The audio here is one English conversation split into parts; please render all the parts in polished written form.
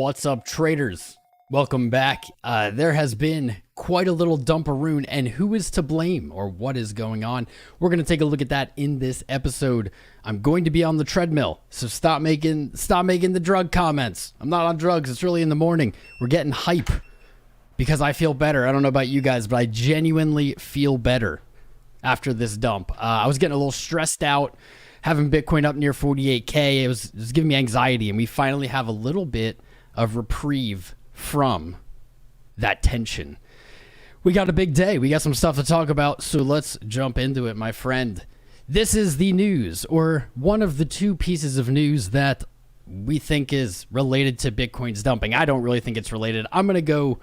What's up, traders? Welcome back. There has been quite a little dump-a-roon, and who is to blame or what is going on? We're going to take a look at that in this episode. I'm going to be on the treadmill, so stop making the drug comments. I'm not on drugs. It's early in the morning. We're getting hype because I feel better. I don't know about you guys, but I genuinely feel better after this dump. I was getting a little stressed out, having Bitcoin up near 48K. It was giving me anxiety, and we finally have a little bit of reprieve from that tension. We got a big day. We got some stuff to talk about, so let's jump into it, my friend. This is the news, or one of the two pieces of news that we think is related to Bitcoin's dumping. I don't really think it's related. I'm going to go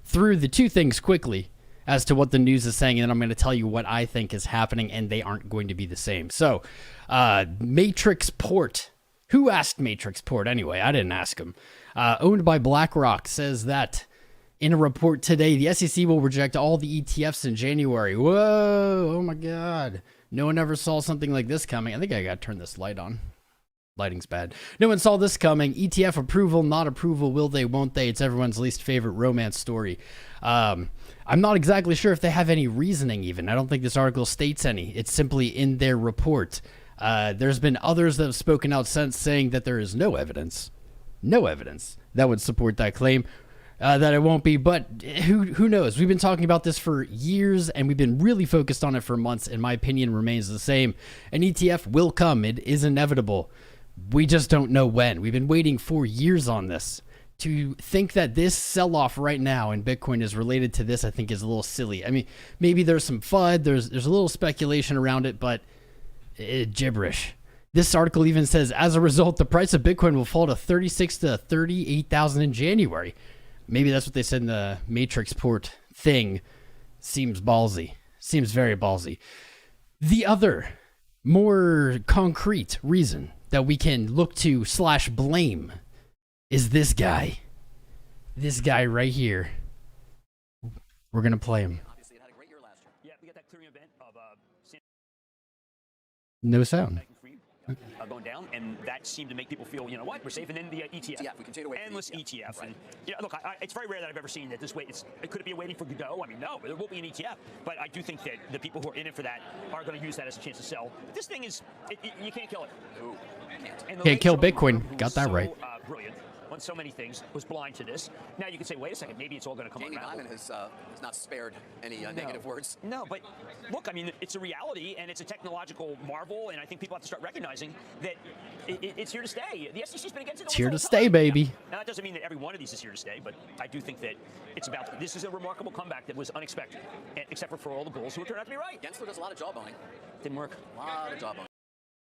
through the two things quickly as to what the news is saying, and then I'm going to tell you what I think is happening, and they aren't going to be the same. So, Matrix Port. Who asked Matrix Port anyway? I didn't ask him. Owned by BlackRock, says that in a report today, the SEC will reject all the ETFs in January. Whoa, oh my God. No one ever saw something like this coming. I think I got to turn this light on. Lighting's bad. No one saw this coming. ETF approval, not approval, will they, won't they? It's everyone's least favorite romance story. I'm not exactly sure if they have any reasoning even. I don't think this article states any. It's simply in their report. There's been others that have spoken out since saying that there is no evidence that would support that claim, that it won't be, but who knows? We've been talking about this for years, and we've been really focused on it for months, and my opinion remains the same. An ETF will come. It is inevitable. We just don't know when. We've been waiting for years on this. To think that this sell-off right now in Bitcoin is related to this, I think is a little silly. I mean, maybe there's some FUD, there's a little speculation around it, but gibberish. This article even says, as a result, the price of Bitcoin will fall to 36 to 38,000 in January. Maybe that's what they said in the Matrix Port thing. Seems ballsy. Seems very ballsy. The other, more concrete reason that we can look to / blame is this guy. This guy right here. We're going to play him. Obviously, it had a great year last year. Yeah, we got that clearing event of No sound. Going down, and that seemed to make people feel, you know what, we're safe, and then the ETF. Yeah, we continue to wait. Endless ETF. Right. And yeah, look, it's very rare that I've ever seen that this way. Could it be a waiting for Godot? I mean, no, there won't be an ETF. But I do think that the people who are in it for that are going to use that as a chance to sell. But this thing is, you can't kill it. Ooh, can't kill Bitcoin. Got that right. Brilliant. On so many things, was blind to this. Now you can say, wait a second, maybe it's all going to come Jamie around. Dimon has not spared any negative words. No, but look, I mean, it's a reality, and it's a technological marvel, and I think people have to start recognizing that it's here to stay. The SEC's been against it. It's here to stay, baby. Yeah. Now, that doesn't mean that every one of these is here to stay, but I do think that it's about, this is a remarkable comeback that was unexpected, except for all the bulls who turned out to be right. Gensler does a lot of jawboning. Didn't work. A lot of jawboning.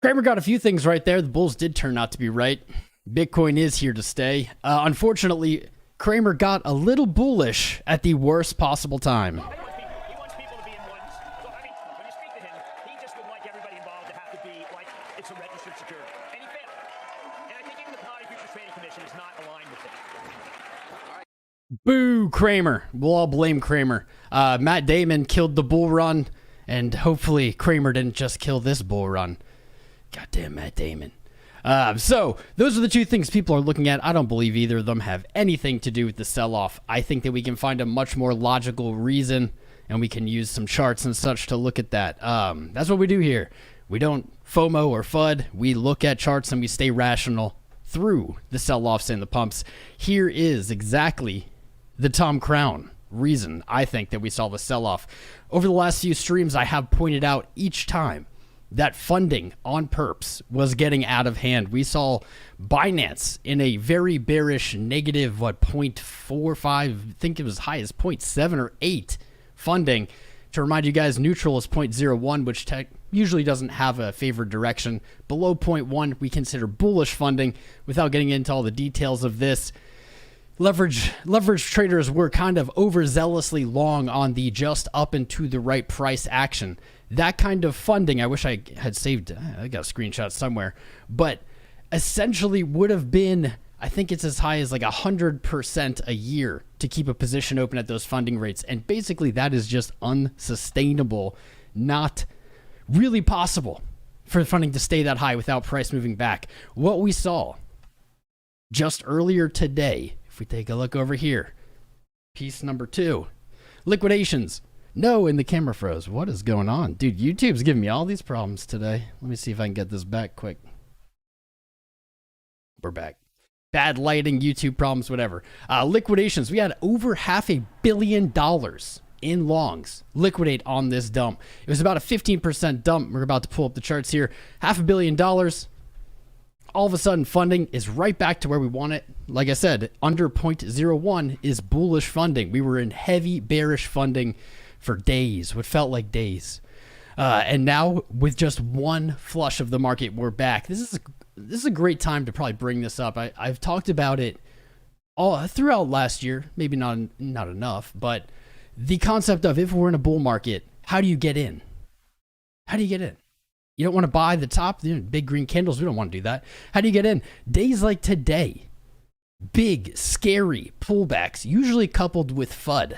Cramer got a few things right there. The bulls did turn out to be right. Bitcoin is here to stay. Unfortunately, Cramer got a little bullish at the worst possible time. He wants people to be in ones. So, I mean, when you speak to him, he just would like everybody involved to have to be like it's a registered security. And he failed. And I think even the Commodity Futures Trading Commission is not aligned with it. Boo, Cramer. We'll all blame Cramer. Matt Damon killed the bull run, and hopefully Cramer didn't just kill this bull run. Goddamn Matt Damon. So those are the two things people are looking at. I don't believe either of them have anything to do with the sell-off. I think that we can find a much more logical reason, and we can use some charts and such to look at that. That's what we do here. We don't FOMO or FUD. We look at charts and we stay rational through the sell-offs and the pumps. Here is exactly the Tom Crown reason I think that we saw the sell-off. Over the last few streams, I have pointed out each time that funding on perps was getting out of hand. We saw Binance in a very bearish negative, 0.45, I think it was high as 0.7 or 8 funding. To remind you guys, neutral is 0.01, which usually doesn't have a favored direction. Below 0.1, we consider bullish funding. Without getting into all the details of this, leverage traders were kind of overzealously long on the just up and to the right price action. That kind of funding, I wish I had saved, I got a screenshot somewhere, but essentially would have been, I think it's as high as like 100% a year to keep a position open at those funding rates. And basically that is just unsustainable, not really possible for funding to stay that high without price moving back. What we saw Just earlier today, if we take a look over here, piece number 2, liquidations. No, and the camera froze. What is going on? Dude, YouTube's giving me all these problems today. Let me see if I can get this back quick. We're back. Bad lighting, YouTube problems, whatever. Liquidations. We had over $500 million in longs liquidate on this dump. It was about a 15% dump. We're about to pull up the charts here. $500 million. All of a sudden, funding is right back to where we want it. Like I said, under 0.01 is bullish funding. We were in heavy bearish funding for days, what felt like days. And now, with just one flush of the market, we're back. This is a great time to probably bring this up. I've talked about it all throughout last year, maybe not enough, but the concept of if we're in a bull market, how do you get in? How do you get in? You don't want to buy the top, big green candles. We don't want to do that. How do you get in? Days like today, big, scary pullbacks, usually coupled with FUD,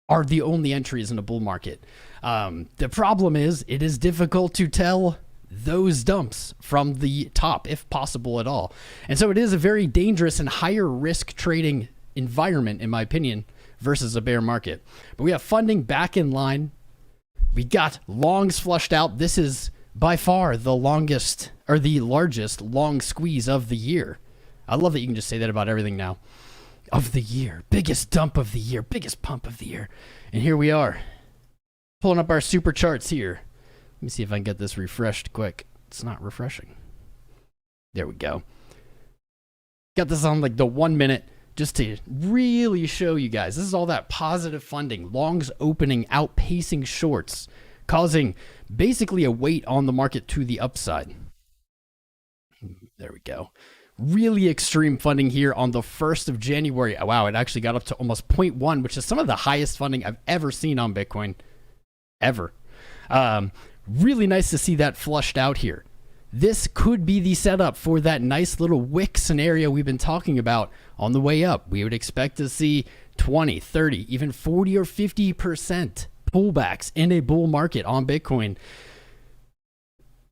are the only entries in a bull market. The problem is it is difficult to tell those dumps from the top, if possible at all. And so it is a very dangerous and higher risk trading environment, in my opinion, versus a bear market. But we have funding back in line. We got longs flushed out. This is by far the longest or the largest long squeeze of the year. I love that you can just say that about everything now. Of the year. Biggest dump of the year. Biggest pump of the year. And here we are. Pulling up our super charts here. Let me see if I can get this refreshed quick. It's not refreshing. There we go. Got this on like the 1 minute just to really show you guys. This is all that positive funding. Longs opening, outpacing shorts, causing basically a weight on the market to the upside. There we go. Really extreme funding here on the 1st of January. Oh, wow, it actually got up to almost 0.1, which is some of the highest funding I've ever seen on Bitcoin. Ever. Really nice to see that flushed out here. This could be the setup for that nice little wick scenario we've been talking about on the way up. We would expect to see 20, 30, even 40 or 50% pullbacks in a bull market on Bitcoin.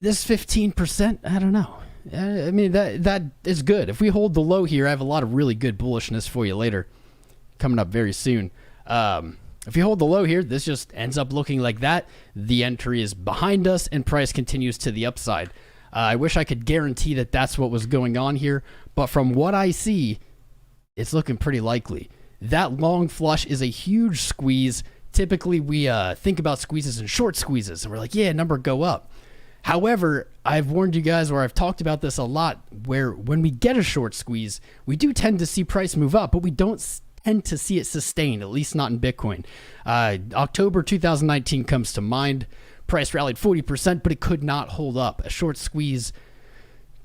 This 15%, I don't know. I mean, that is good. If we hold the low here, I have a lot of really good bullishness for you later, coming up very soon. If you hold the low here, this just ends up looking like that. The entry is behind us and price continues to the upside. I wish I could guarantee that that's what was going on here, but from what I see, it's looking pretty likely. That long flush is a huge squeeze. Typically, we think about squeezes and short squeezes, and we're like, yeah, number go up. However, I've warned you guys, or I've talked about this a lot, where when we get a short squeeze, we do tend to see price move up, but we don't tend to see it sustained, at least not in Bitcoin. October 2019 comes to mind. Price rallied 40%, but it could not hold up. A short squeeze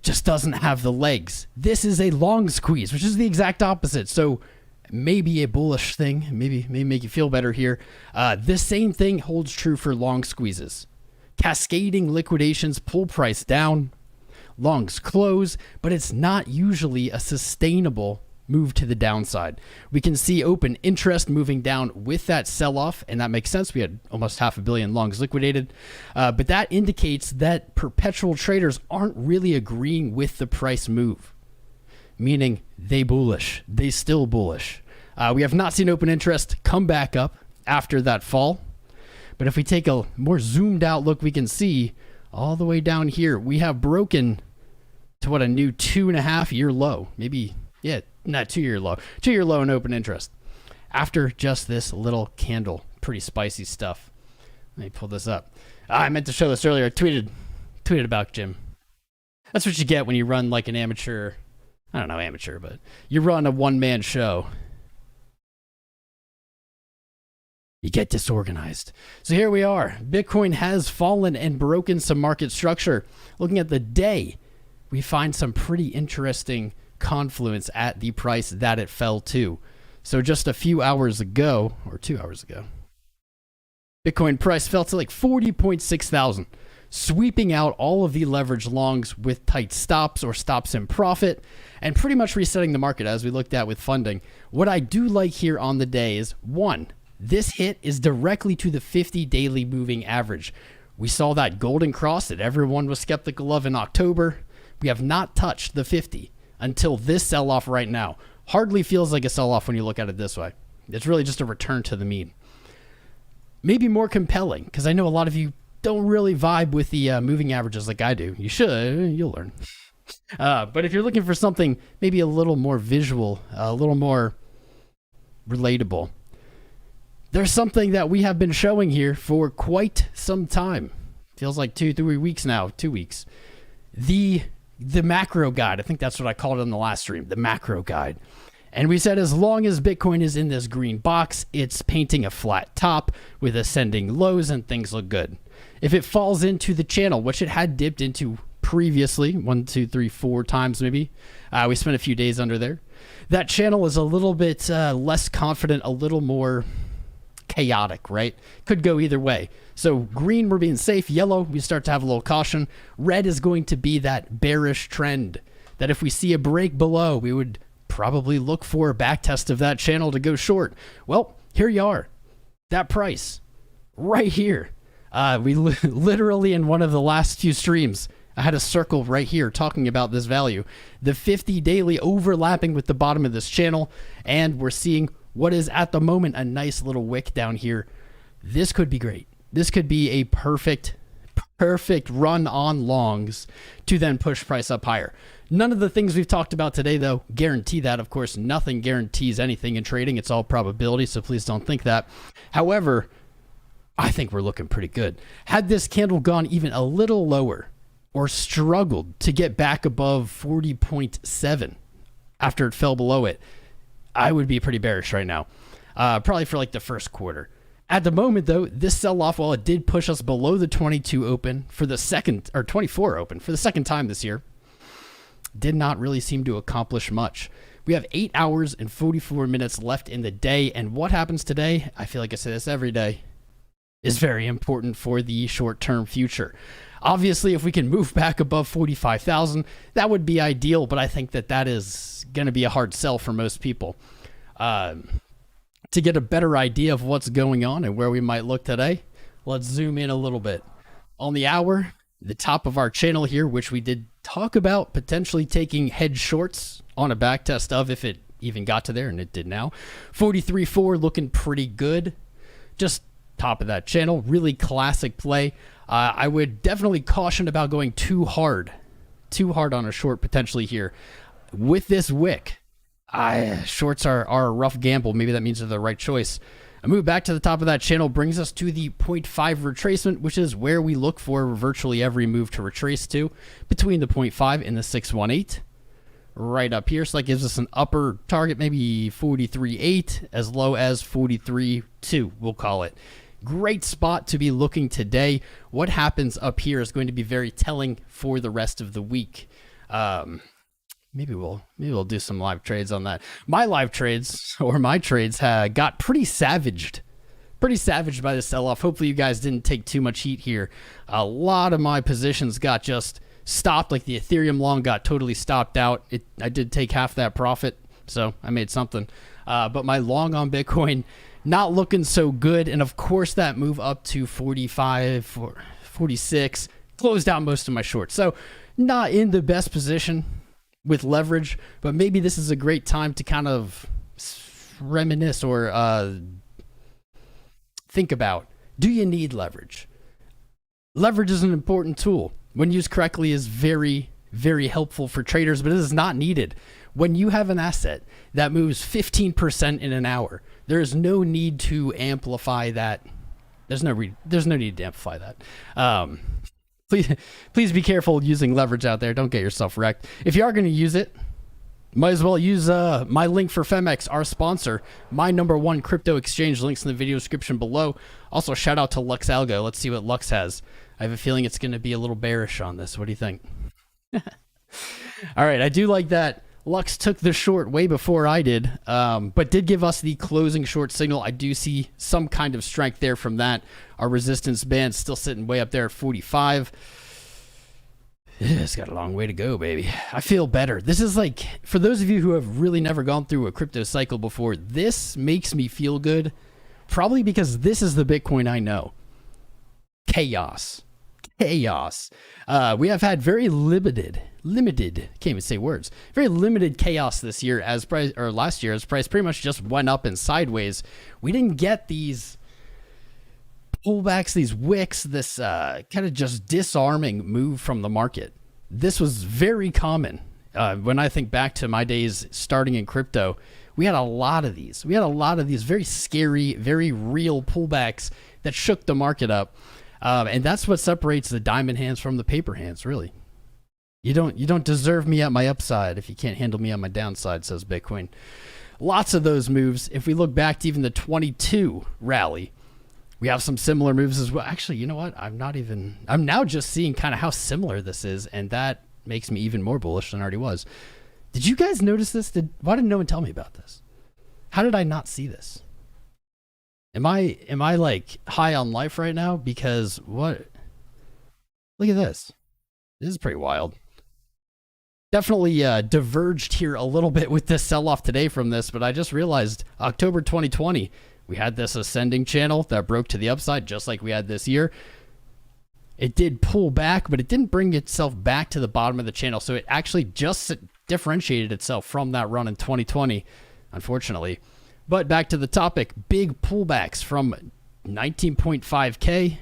just doesn't have the legs. This is a long squeeze, which is the exact opposite. So maybe a bullish thing, maybe make you feel better here. This same thing holds true for long squeezes. Cascading liquidations pull price down, longs close, but it's not usually a sustainable move to the downside. We can see open interest moving down with that sell-off, and that makes sense. We had almost 500 million longs liquidated, but that indicates that perpetual traders aren't really agreeing with the price move, meaning they still bullish. We have not seen open interest come back up after that fall. But if we take a more zoomed out look, we can see all the way down here, we have broken to what, a new 2.5 year low. Maybe, yeah, not 2 year low. 2 year low in open interest. After just this little candle. Pretty spicy stuff. Let me pull this up. I meant to show this earlier. I tweeted about Jim. That's what you get when you run like an amateur, I don't know, amateur, but you run a one-man show. You get disorganized. So here we are. Bitcoin has fallen and broken some market structure. Looking at the day, we find some pretty interesting confluence at the price that it fell to. So just a few hours ago, or 2 hours ago, Bitcoin price fell to like 40.6 thousand, sweeping out all of the leverage longs with tight stops or stops in profit, and pretty much resetting the market as we looked at with funding. What I do like here on the day is, one, this hit is directly to the 50 daily moving average. We saw that golden cross that everyone was skeptical of in October. We have not touched the 50. until this sell-off right now. Hardly feels like a sell-off when you look at it this way. It's really just a return to the mean. Maybe more compelling, because I know a lot of you don't really vibe with the moving averages like I do. You should. You'll learn. But if you're looking for something maybe a little more visual, a little more relatable, there's something that we have been showing here for quite some time. Feels like 2-3 weeks now. 2 weeks. The macro guide. I think that's what I called it in the last stream. The macro guide. And we said as long as Bitcoin is in this green box, it's painting a flat top with ascending lows and things look good. If it falls into the channel, which it had dipped into previously, 1, 2, 3, 4 times maybe, we spent a few days under there. That channel is a little bit less confident, a little more chaotic, right? Could go either way. So green, we're being safe. Yellow, we start to have a little caution. Red is going to be that bearish trend that if we see a break below, we would probably look for a back test of that channel to go short. Well, here you are. That price right here. We literally in one of the last few streams, I had a circle right here talking about this value. The 50 daily overlapping with the bottom of this channel, and we're seeing what is at the moment a nice little wick down here. This could be great. This could be a perfect run on longs to then push price up higher. None of the things we've talked about today, though, guarantee that. Of course, nothing guarantees anything in trading. It's all probability, so please don't think that. However, I think we're looking pretty good. Had this candle gone even a little lower or struggled to get back above 40.7 after it fell below it, I would be pretty bearish right now, probably for like the first quarter. At the moment, though, this sell-off, while it did push us below the 22 open for the second, or 24 open for the second time this year, did not really seem to accomplish much. We have 8 hours and 44 minutes left in the day, and what happens today, I feel like I say this every day, is very important for the short-term future. Obviously, if we can move back above 45,000, that would be ideal, but I think that that is going to be a hard sell for most people. To get a better idea of what's going on and where we might look today, let's zoom in a little bit. On the hour, the top of our channel here, which we did talk about potentially taking head shorts on a back test of if it even got to there, and it did now. 43.4 looking pretty good. Just top of that channel, really classic play. I would definitely caution about going too hard on a short potentially here. With this wick, shorts are a rough gamble. Maybe that means they're the right choice. A move back to the top of that channel brings us to the 0.5 retracement, which is where we look for virtually every move to retrace to, between the 0.5 and the 618. Right up here, so that gives us an upper target, maybe 43.8, as low as 43.2, we'll call it. Great spot to be looking today. What happens up here is going to be very telling for the rest of the week. Maybe we'll do some live trades on that. My live trades, or my trades, got pretty savaged by the sell-off. Hopefully you guys didn't take too much heat here. A lot of my positions got just stopped, like the Ethereum long got totally stopped out. I did take half that profit, so I made something. But my long on Bitcoin, not looking so good. And of course that move up to 45, 46, closed out most of my shorts. So not in the best position with leverage, but maybe this is a great time to kind of reminisce or think about, do you need leverage? Leverage is an important tool. When used correctly is very, very helpful for traders, but it is not needed. When you have an asset that moves 15% in an hour, there is no need to amplify that. There's no need to amplify that. Please be careful using leverage out there. Don't get yourself wrecked. If you are going to use it, might as well use my link for Femex, our sponsor, my #1 crypto exchange. Links in the video description below. Also, shout out to Lux Algo. Let's see what Lux has. I have a feeling it's going to be a little bearish on this. What do you think? All right, I do like that Lux took the short way before I did, but did give us the closing short signal. I do see some kind of strength there from that. Our resistance band still sitting way up there at 45. It's got a long way to go, baby. I feel better. This is like, for those of you who have really never gone through a crypto cycle before, this makes me feel good, probably because this is the Bitcoin I know. Chaos. We have had very limited limited, can't even say words, very limited chaos this year as price, or last year as price pretty much just went up and sideways. We didn't get these pullbacks, these wicks, this kind of just disarming move from the market. This was very common. When I think back to my days starting in crypto, we had a lot of these. We had a lot of these very scary, very real pullbacks that shook the market up. And that's what separates the diamond hands from the paper hands, really. You don't deserve me at my upside if you can't handle me on my downside, says Bitcoin. Lots of those moves. If we look back to even the 22 rally, we have some similar moves as well. Actually, you know what? I'm now just seeing kind of how similar this is, and that makes me even more bullish than I already was. Did you guys notice this? Why didn't no one tell me about this? How did I not see this? Am I like high on life right now? Because what? Look at this. This is pretty wild. Definitely diverged here a little bit with this sell-off today from this, but I just realized October 2020, we had this ascending channel that broke to the upside just like we had this year. It did pull back, but it didn't bring itself back to the bottom of the channel. So it actually just differentiated itself from that run in 2020, unfortunately. But back to the topic, big pullbacks from 19.5K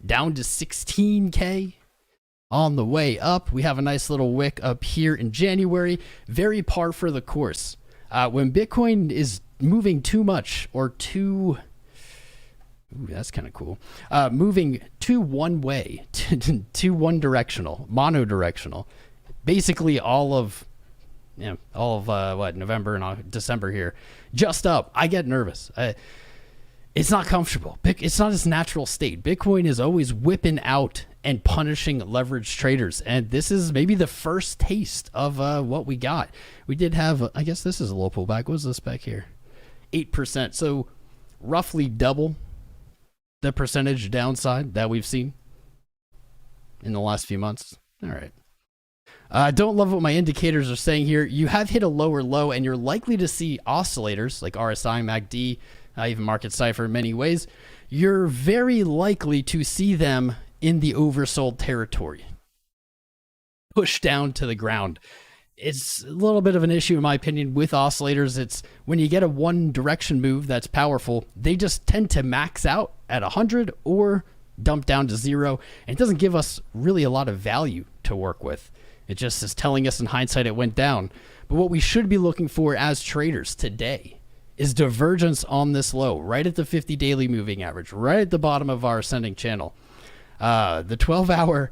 down to 16K on the way up. We have a nice little wick up here in January. Very par for the course. When Bitcoin is moving too much or too... Ooh, that's kind of cool. Moving to one way, to one directional, monodirectional. Basically all of November and December here, just up. I get nervous. It's not comfortable. It's not its natural state. Bitcoin is always whipping out and punishing leveraged traders. And this is maybe the first taste of what we got. We did have, I guess this is a low pullback. What was this back here? 8%. So roughly double the percentage downside that we've seen in the last few months. All right. I don't love what my indicators are saying here. You have hit a lower low, and you're likely to see oscillators like RSI, MACD, even Market Cipher in many ways. You're very likely to see them in the oversold territory, pushed down to the ground. It's a little bit of an issue, in my opinion, with oscillators. It's when you get a one direction move that's powerful, they just tend to max out at 100 or dump down to 0. And it doesn't give us really a lot of value to work with. It just is telling us in hindsight it went down. But what we should be looking for as traders today is divergence on this low, right at the 50 daily moving average, right at the bottom of our ascending channel. The 12-hour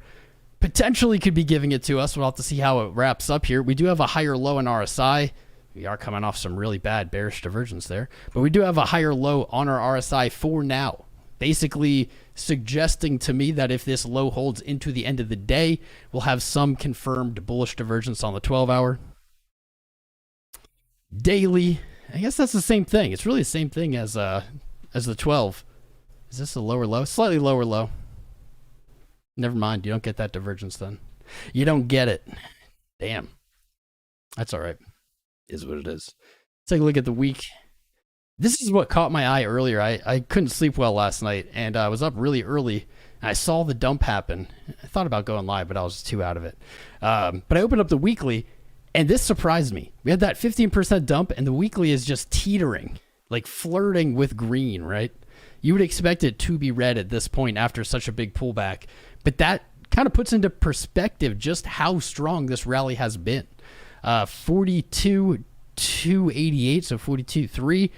potentially could be giving it to us. We'll have to see how it wraps up here. We do have a higher low in RSI. We are coming off some really bad bearish divergence there, but we do have a higher low on our RSI for now, basically suggesting to me that if this low holds into the end of the day, we'll have some confirmed bullish divergence on the 12-hour. Daily, I guess that's the same thing. It's really the same thing as the 12. Is this a lower low? Slightly lower low. Never mind. You don't get that divergence then. You don't get it. Damn. That's all right. Is what it is. Let's take a look at the week. This is what caught my eye earlier. I couldn't sleep well last night, and I was up really early. And I saw the dump happen. I thought about going live, but I was too out of it. But I opened up the weekly, and this surprised me. We had that 15% dump, and the weekly is just teetering, like flirting with green, right? You would expect it to be red at this point after such a big pullback. But that kind of puts into perspective just how strong this rally has been. 42.288, so 42.3.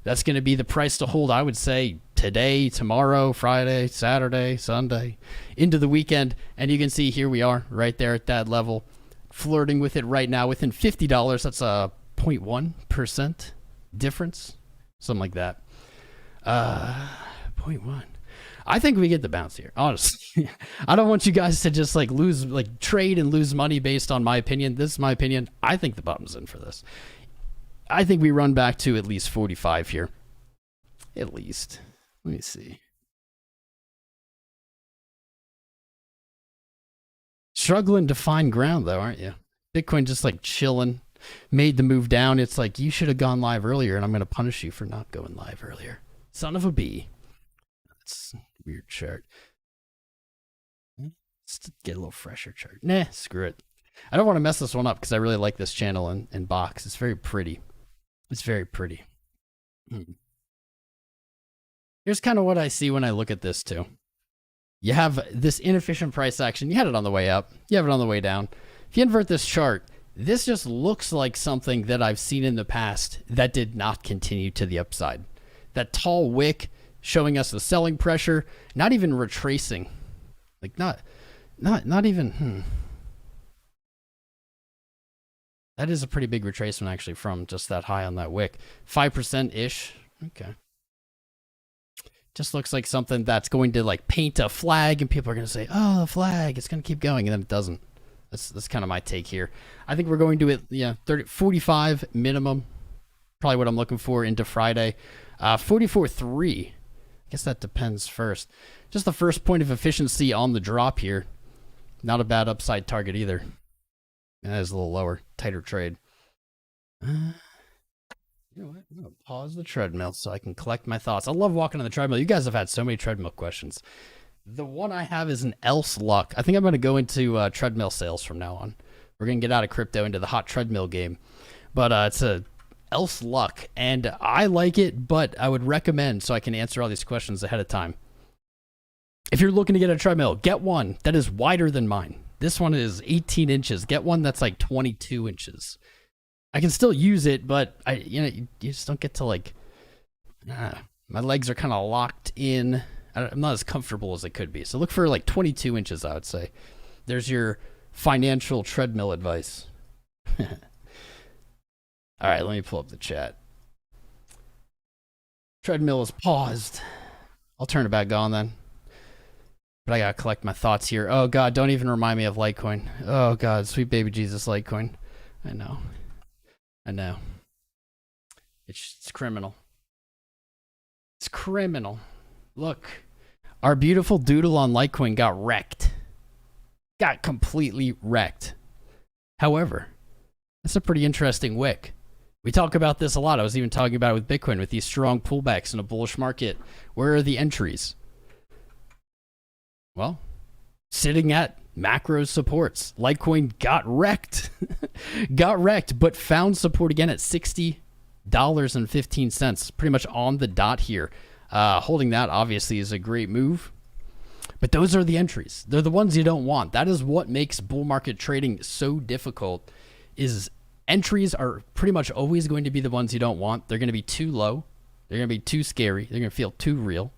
That's going to be the price to hold, I would say, today, tomorrow, Friday, Saturday, Sunday, into the weekend. And you can see here we are right there at that level, flirting with it right now within $50. That's a 0.1% difference, something like that. 0.1. I think we get the bounce here, honestly. I don't want you guys to just trade and lose money based on my opinion. This is my opinion. I think the bottom's in for this. I think we run back to at least 45 here. At least. Let me see. Struggling to find ground though, aren't you? Bitcoin just like chilling, made the move down. It's like, you should have gone live earlier and I'm going to punish you for not going live earlier. Son of a bee. That's a weird chart. Let's get a little fresher chart. Nah, screw it. I don't want to mess this one up because I really like this channel and box. It's very pretty. It's very pretty. Here's kind of what I see when I look at this too. You have this inefficient price action. You had it on the way up. You have it on the way down. If you invert this chart, this just looks like something that I've seen in the past that did not continue to the upside. That tall wick showing us the selling pressure, not even retracing. Like not even, That is a pretty big retracement actually from just that high on that wick. 5%-ish. Okay. Just looks like something that's going to like paint a flag and people are going to say, oh, the flag, it's going to keep going. And then it doesn't. That's kind of my take here. I think we're going to it, 45 minimum. Probably what I'm looking for into Friday. 44.3. I guess that depends first. Just the first point of efficiency on the drop here. Not a bad upside target either. That is a little lower, tighter trade. You know what? I'm going to pause the treadmill so I can collect my thoughts. I love walking on the treadmill. You guys have had so many treadmill questions. The one I have is an else luck. I think I'm going to go into treadmill sales from now on. We're going to get out of crypto into the hot treadmill game. But it's a else luck, and I like it, but I would recommend, so I can answer all these questions ahead of time. If you're looking to get a treadmill, get one that is wider than mine. This one is 18 inches. Get one that's like 22 inches. I can still use it, but you just don't get to like, my legs are kind of locked in. I'm not as comfortable as it could be. So look for like 22 inches, I would say. There's your financial treadmill advice. All right, let me pull up the chat. Treadmill is paused. I'll turn it back on then. But I gotta collect my thoughts here. Oh God, don't even remind me of Litecoin. Oh God, sweet baby Jesus Litecoin. I know. It's criminal. It's criminal. Look, our beautiful doodle on Litecoin got wrecked. Got completely wrecked. However, that's a pretty interesting wick. We talk about this a lot. I was even talking about it with Bitcoin, with these strong pullbacks in a bullish market. Where are the entries? Well, sitting at macro supports. Litecoin got wrecked. Got wrecked, but found support again at $60.15. Pretty much on the dot here. Holding that obviously is a great move. But those are the entries. They're the ones you don't want. That is what makes bull market trading so difficult, is entries are pretty much always going to be the ones you don't want. They're going to be too low. They're going to be too scary. They're going to feel too real.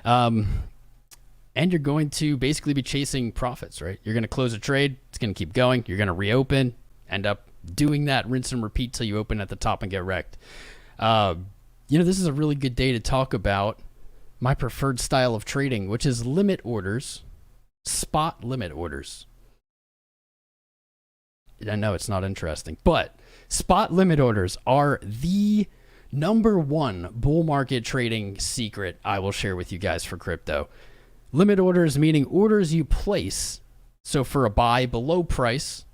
And you're going to basically be chasing profits, right? You're going to close a trade. It's going to keep going. You're going to reopen, end up doing that rinse and repeat till you open at the top and get wrecked. This is a really good day to talk about my preferred style of trading, which is limit orders, spot limit orders. I know it's not interesting, but spot limit orders are the number one bull market trading secret I will share with you guys for crypto. Limit orders meaning orders you place, so for a buy below price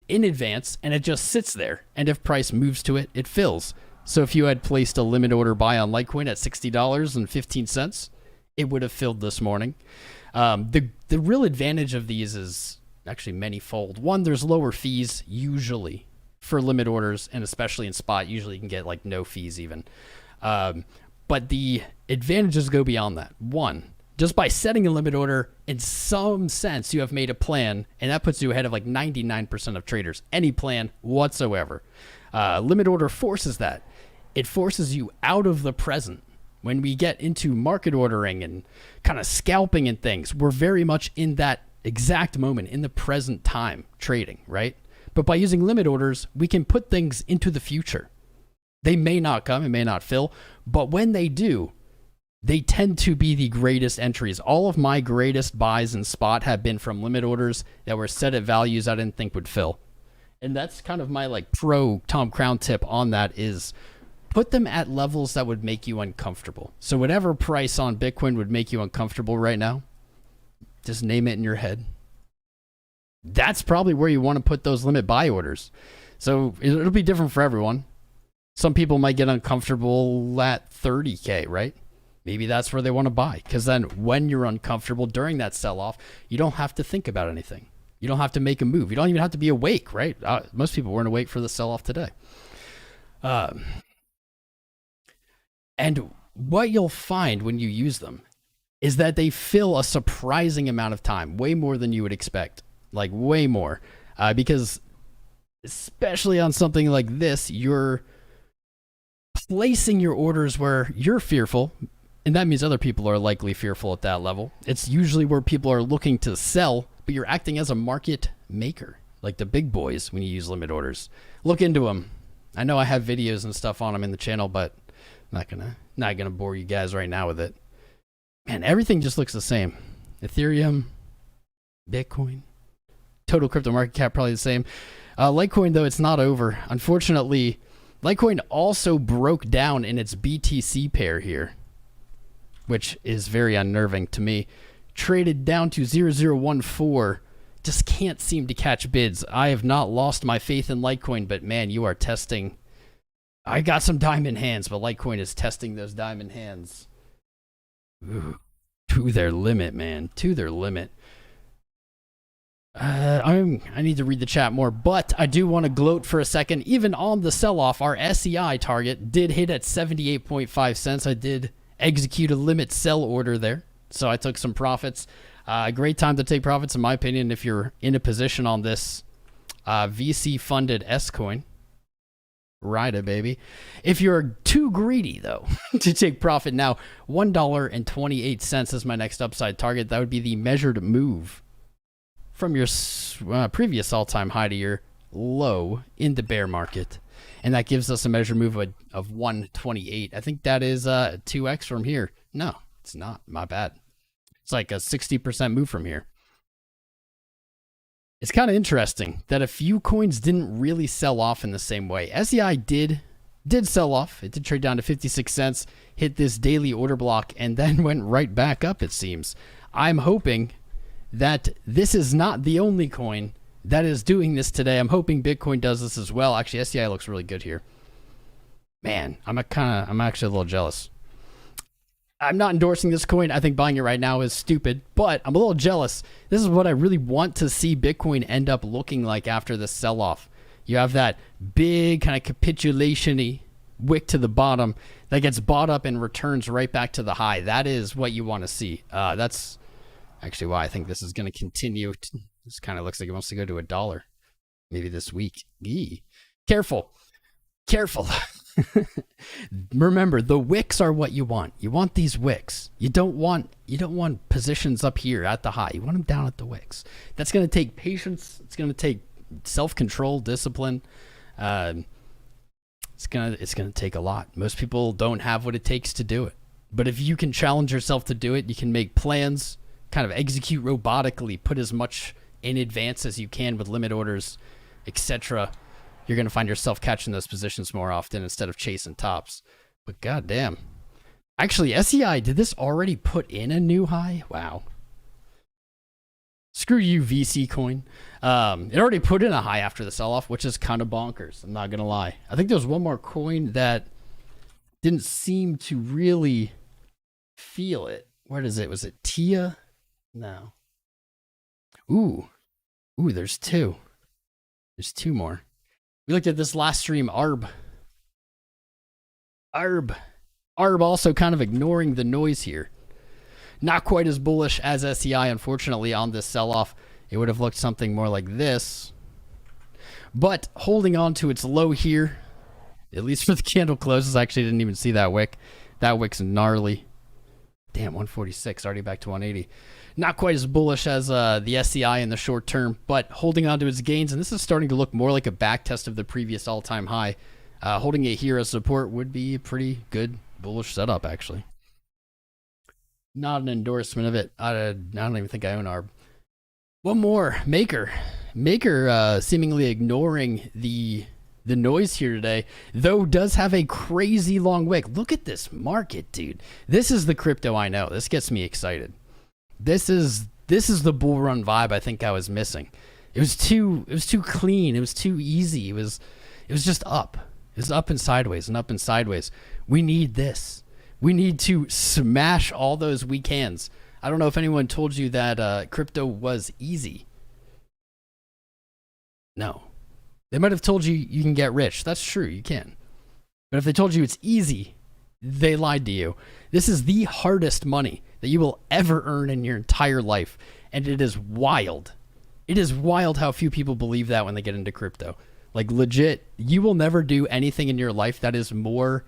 in advance, and it just sits there. And if price moves to it, it fills. So if you had placed a limit order buy on Litecoin at $60.15, it would have filled this morning. The real advantage of these is actually many-fold. One, there's lower fees usually for limit orders, and especially in spot. Usually you can get like no fees even. But the advantages go beyond that. One, just by setting a limit order, in some sense, you have made a plan, and that puts you ahead of like 99% of traders. Any plan whatsoever. Limit order forces that. It forces you out of the present. When we get into market ordering and kind of scalping and things, we're very much in that exact moment, in the present time trading, right? But by using limit orders, we can put things into the future. They may not come, it may not fill, but when they do, they tend to be the greatest entries. All of my greatest buys in spot have been from limit orders that were set at values I didn't think would fill. And that's kind of my like pro Tom Crown tip on that, is put them at levels that would make you uncomfortable. So whatever price on Bitcoin would make you uncomfortable right now, just name it in your head. That's probably where you want to put those limit buy orders. So it'll be different for everyone. Some people might get uncomfortable at 30K, right? Maybe that's where they want to buy, because then when you're uncomfortable during that sell-off, you don't have to think about anything. You don't have to make a move. You don't even have to be awake, right? Most people weren't awake for the sell-off today. And what you'll find when you use them is that they fill a surprising amount of time, way more than you would expect, like way more. Because especially on something like this, you're placing your orders where you're fearful, and that means other people are likely fearful at that level. It's usually where people are looking to sell, but you're acting as a market maker, like the big boys when you use limit orders. Look into them. I know I have videos and stuff on them in the channel, but I'm not gonna bore you guys right now with it. Man, everything just looks the same. Ethereum, Bitcoin, total crypto market cap probably the same. Litecoin, though, it's not over. Unfortunately, Litecoin also broke down in its BTC pair here, which is very unnerving to me. Traded down to 0014. Just can't seem to catch bids. I have not lost my faith in Litecoin, but man, you are testing. I got some diamond hands, but Litecoin is testing those diamond hands. Ooh, to their limit, man. To their limit. I need to read the chat more, but I do want to gloat for a second. Even on the sell-off, our SEI target did hit at 78.5 cents. I did execute a limit sell order there, so I took some profits. Great time to take profits, in my opinion, if you're in a position on this VC-funded S-Coin. Ride it, baby. If you're too greedy, though, to take profit now, $1.28 is my next upside target. That would be the measured move from your previous all-time high to your low in the bear market. And that gives us a measured move of 128. I think that is 2x from here. No, it's not. My bad. It's like a 60% move from here. It's kind of interesting that a few coins didn't really sell off in the same way. SEI did sell off. It did trade down to 56 cents, hit this daily order block, and then went right back up, it seems. I'm hoping that this is not the only coin that is doing this today. I'm hoping Bitcoin does this as well. Actually, SEI looks really good here. Man, I'm actually a little jealous. I'm not endorsing this coin. I think buying it right now is stupid, but I'm a little jealous. This is what I really want to see Bitcoin end up looking like after the sell-off. You have that big kind of capitulation-y wick to the bottom that gets bought up and returns right back to the high. That is what you want to see. That's actually why I think this is going to continue. This kind of looks like it wants to go to $1 maybe this week. Eee. Careful. Remember, the wicks are what you want. You want these wicks. You don't want positions up here at the high. You want them down at the wicks. That's going to take patience. It's going to take self-control, discipline. It's going to take a lot. Most people don't have what it takes to do it. But if you can challenge yourself to do it, you can make plans, kind of execute robotically, put as much in advance as you can with limit orders, etc. You're going to find yourself catching those positions more often instead of chasing tops. But goddamn. Actually, SEI, did this already put in a new high? Wow. Screw you, VC coin. It already put in a high after the sell-off, which is kind of bonkers. I'm not going to lie. I think there was one more coin that didn't seem to really feel it. Where is it? Was it TIA? No. Ooh, there's two. There's two more. We looked at this last stream, ARB. ARB also kind of ignoring the noise here. Not quite as bullish as SEI, unfortunately, on this sell-off. It would have looked something more like this. But holding on to its low here, at least for the candle closes. I actually didn't even see that wick. That wick's gnarly. Damn, 146, already back to 180. Not quite as bullish as the SEI in the short term, but holding on to its gains, and this is starting to look more like a back test of the previous all-time high. Holding it here as support would be a pretty good bullish setup, actually. Not an endorsement of it. I don't even think I own ARB. One more, Maker. Maker seemingly ignoring the noise here today, though does have a crazy long wick. Look at this market, dude. This is the crypto I know. This gets me excited. This is the bull run vibe I think I was missing. It was too clean. It was too easy. It was just up. It was up and sideways and up and sideways. We need this. We need to smash all those weak hands. I don't know if anyone told you that crypto was easy. No. They might have told you you can get rich. That's true, you can. But if they told you it's easy, they lied to you. This is the hardest money that you will ever earn in your entire life. And it is wild. It is wild how few people believe that when they get into crypto. Like legit, you will never do anything in your life that is more,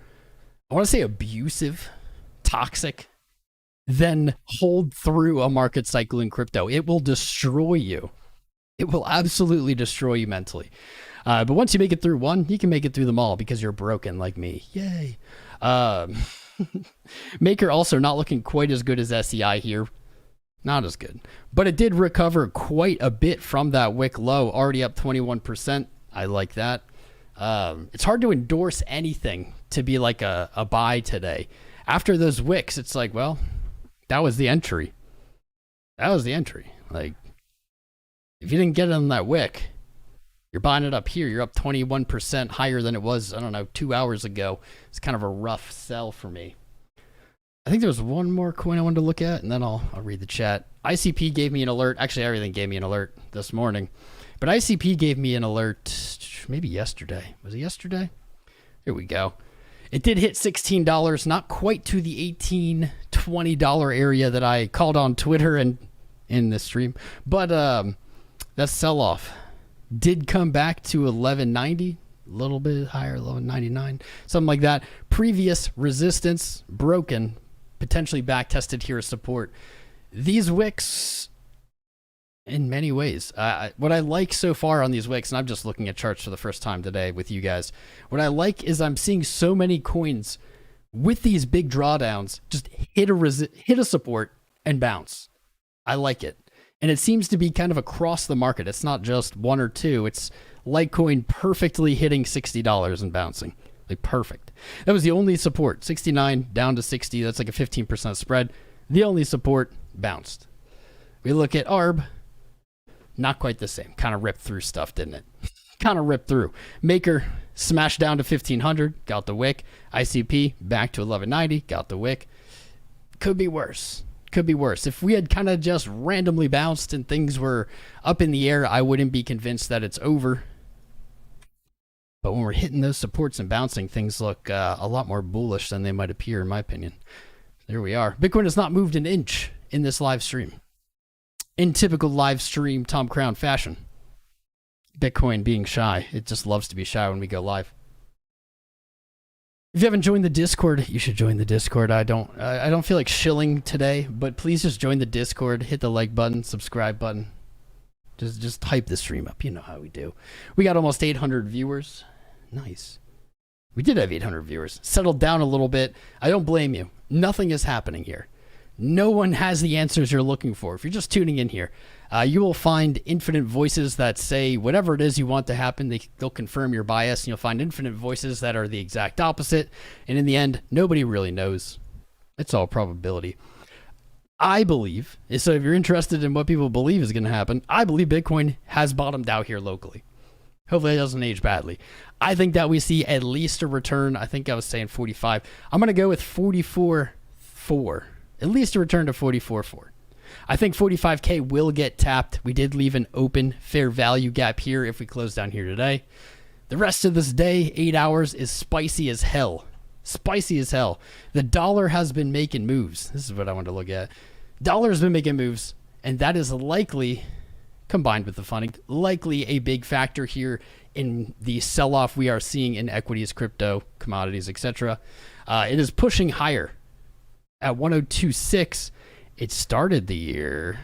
I want to say abusive, toxic, than hold through a market cycle in crypto. It will destroy you. It will absolutely destroy you mentally. But once you make it through one, you can make it through them all because you're broken like me. Yay. Maker also not looking quite as good as SEI here. Not as good. But it did recover quite a bit from that wick low, already up 21%. I like that. It's hard to endorse anything to be like a buy today. After those wicks, it's like, well, that was the entry. That was the entry. Like, if you didn't get it on that wick, you're buying it up here. You're up 21% higher than it was, I don't know, 2 hours ago. It's kind of a rough sell for me. I think there was one more coin I wanted to look at, and then I'll read the chat. ICP gave me an alert. Actually, everything gave me an alert this morning. But ICP gave me an alert maybe yesterday. Was it yesterday? Here we go. It did hit $16, not quite to the $18, $20 area that I called on Twitter and in this stream. But that sell-off did come back to $11.90, a little bit higher, $11.99, something like that. Previous resistance broken, potentially back tested here as support. These wicks, in many ways, what I like so far on these wicks, and I'm just looking at charts for the first time today with you guys, what I like is I'm seeing so many coins with these big drawdowns just hit a support and bounce. I like it. And it seems to be kind of across the market. It's not just one or two. It's Litecoin perfectly hitting $60 and bouncing. Like perfect. That was the only support. 69 down to 60. That's like a 15% spread. The only support bounced. We look at ARB. Not quite the same. Kind of ripped through stuff, didn't it? Kind of ripped through. Maker smashed down to 1500. Got the wick. ICP back to 1190. Got the wick. Could be worse. Could be worse. If we had kind of just randomly bounced and things were up in the air, I wouldn't be convinced that it's over. But when we're hitting those supports and bouncing, things look a lot more bullish than they might appear, in my opinion. There we are. Bitcoin has not moved an inch in this live stream. In typical live stream Tom Crown fashion. Bitcoin being shy. It just loves to be shy when we go live. If you haven't joined the Discord, you should join the Discord. I don't feel like shilling today, but please just join the Discord. Hit the like button, subscribe button. Just hype the stream up. You know how we do. We got almost 800 viewers. Nice. We did have 800 viewers. Settled down a little bit. I don't blame you. Nothing is happening here. No one has the answers you're looking for. If you're just tuning in here, you will find infinite voices that say whatever it is you want to happen. They'll confirm your bias, and you'll find infinite voices that are the exact opposite. And in the end, nobody really knows. It's all probability. I believe, so if you're interested in what people believe is going to happen, I believe Bitcoin has bottomed out here locally. Hopefully it doesn't age badly. I think that we see at least a return. I think I was saying 45. I'm going to go with 44.4. At least a return to 44.4. I think 45K will get tapped. We did leave an open fair value gap here if we close down here today. The rest of this day, 8 hours, is spicy as hell. Spicy as hell. The dollar has been making moves. This is what I want to look at. Dollar has been making moves, and that is likely, combined with the funding, likely a big factor here in the sell-off we are seeing in equities, crypto, commodities, etc. It is pushing higher. At 102.6, it started the year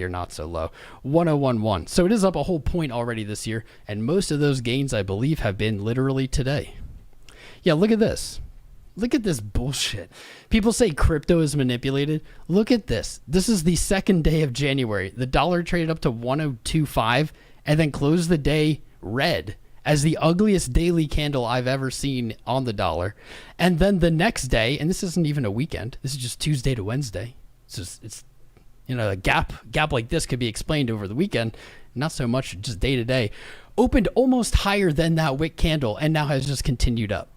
not so low, 101.1. So it is up a whole point already this year, and most of those gains, I believe, have been literally today. Yeah, look at this. Look at this bullshit. People say crypto is manipulated. Look at this. This is the second day of January. The dollar traded up to 102.5 and then closed the day red as the ugliest daily candle I've ever seen on the dollar. And then the next day, and this isn't even a weekend, this is just Tuesday to Wednesday. It's a gap like this could be explained over the weekend, not so much just day to day. Opened almost higher than that wick candle and now has just continued up.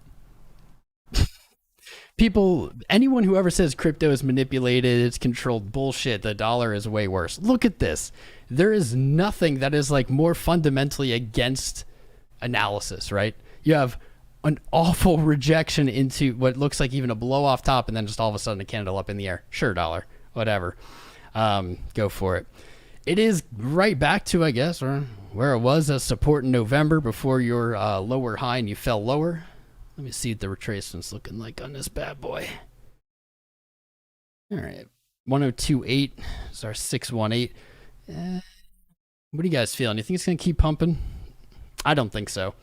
People, anyone who ever says crypto is manipulated, it's controlled, bullshit. The dollar is way worse. Look at this. There is nothing that is like more fundamentally against analysis, right? You have an awful rejection into what looks like even a blow off top, and then just all of a sudden a candle up in the air. Sure, dollar, whatever. Go for it. It is right back to, I guess, or where it was as support in November before your lower high and you fell lower. Let me see what the retracement's looking like on this bad boy. All right, 1028 is our 618. What do you guys feel? Do you think it's going to keep pumping? I don't think so.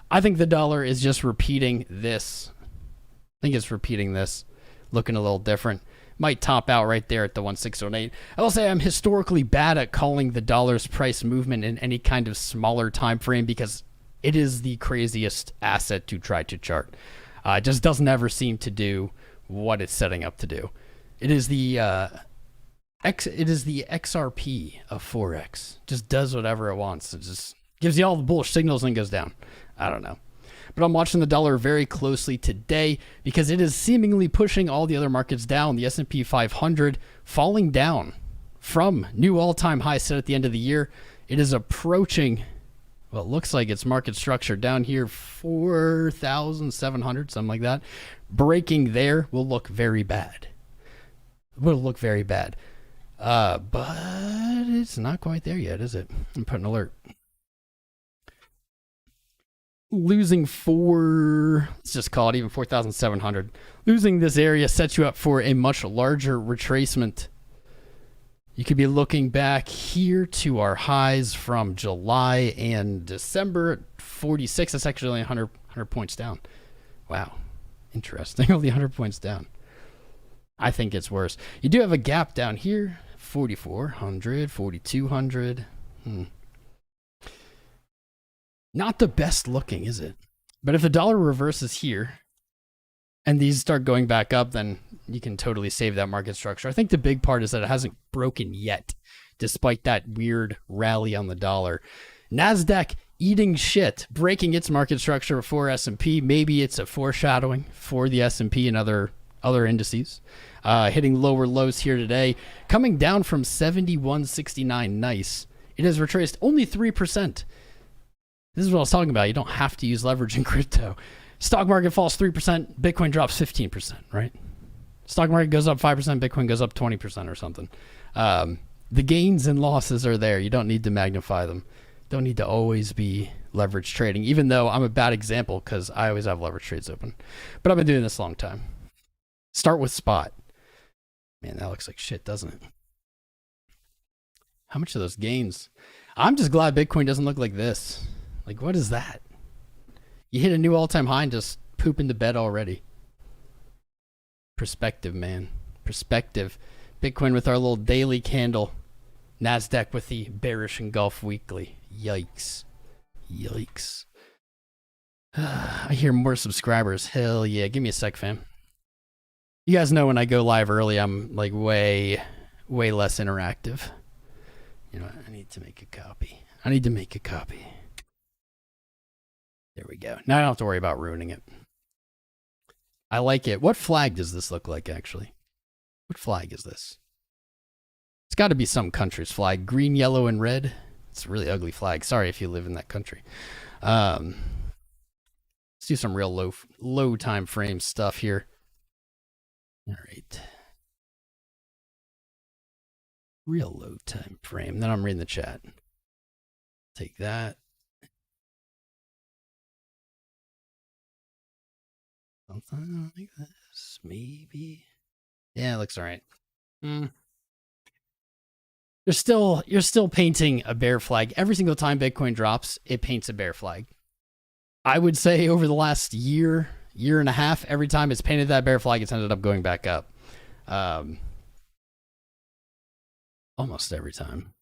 I think the dollar is just repeating this. I think it's repeating this, looking a little different. Might top out right there at the 1618. I will say I'm historically bad at calling the dollar's price movement in any kind of smaller time frame because it is the craziest asset to try to chart. It just doesn't ever seem to do what it's setting up to do. It is the XRP of Forex. Just does whatever it wants. It just gives you all the bullish signals and goes down. I don't know. But I'm watching the dollar very closely today because it is seemingly pushing all the other markets down. The S&P 500 falling down from new all-time high set at the end of the year. It is approaching, well, it looks like its market structure down here, 4,700, something like that. Breaking there will look very bad. Will look very bad. But it's not quite there yet, is it? I'm putting an alert. Losing let's just call it even 4,700. Losing this area sets you up for a much larger retracement. You could be looking back here to our highs from July and December at 46. That's actually only 100 points down. Wow. Interesting. Only 100 points down. I think it's worse. You do have a gap down here, 4,400, 4,200. Not the best looking, is it? But if the dollar reverses here and these start going back up, then you can totally save that market structure. I think the big part is that it hasn't broken yet, despite that weird rally on the dollar. NASDAQ eating shit, breaking its market structure before S&P. Maybe it's a foreshadowing for the S&P and other indices. Hitting lower lows here today, coming down from 71.69. Nice. It has retraced only 3%. This is what I was talking about. You don't have to use leverage in crypto. Stock market falls 3%, Bitcoin drops 15%, right? Stock market goes up 5%, Bitcoin goes up 20% or something. The gains and losses are there. You don't need to magnify them. Don't need to always be leverage trading, even though I'm a bad example because I always have leverage trades open. But I've been doing this a long time. Start with spot. Man, that looks like shit, doesn't it? How much of those gains? I'm just glad Bitcoin doesn't look like this. Like, what is that? You hit a new all-time high and just poop into bed already. Perspective, man. Perspective. Bitcoin with our little daily candle. NASDAQ with the bearish engulf weekly. Yikes. Yikes. I hear more subscribers. Hell yeah. Give me a sec, fam. You guys know when I go live early, I'm like way less interactive. You know, I need to make a copy. There we go. Now I don't have to worry about ruining it. I like it. What flag does this look like, actually? What flag is this? It's got to be some country's flag. Green, yellow, and red. It's a really ugly flag. Sorry if you live in that country. Let's do some real low time frame stuff here. All right. Real low time frame. Then I'm reading the chat. Take that. Something like this, maybe. Yeah, it looks all right. You're still painting a bear flag. Every single time Bitcoin drops, it paints a bear flag. I would say over the last year and a half, every time it's painted that bear flag, it's ended up going back up. Almost every time.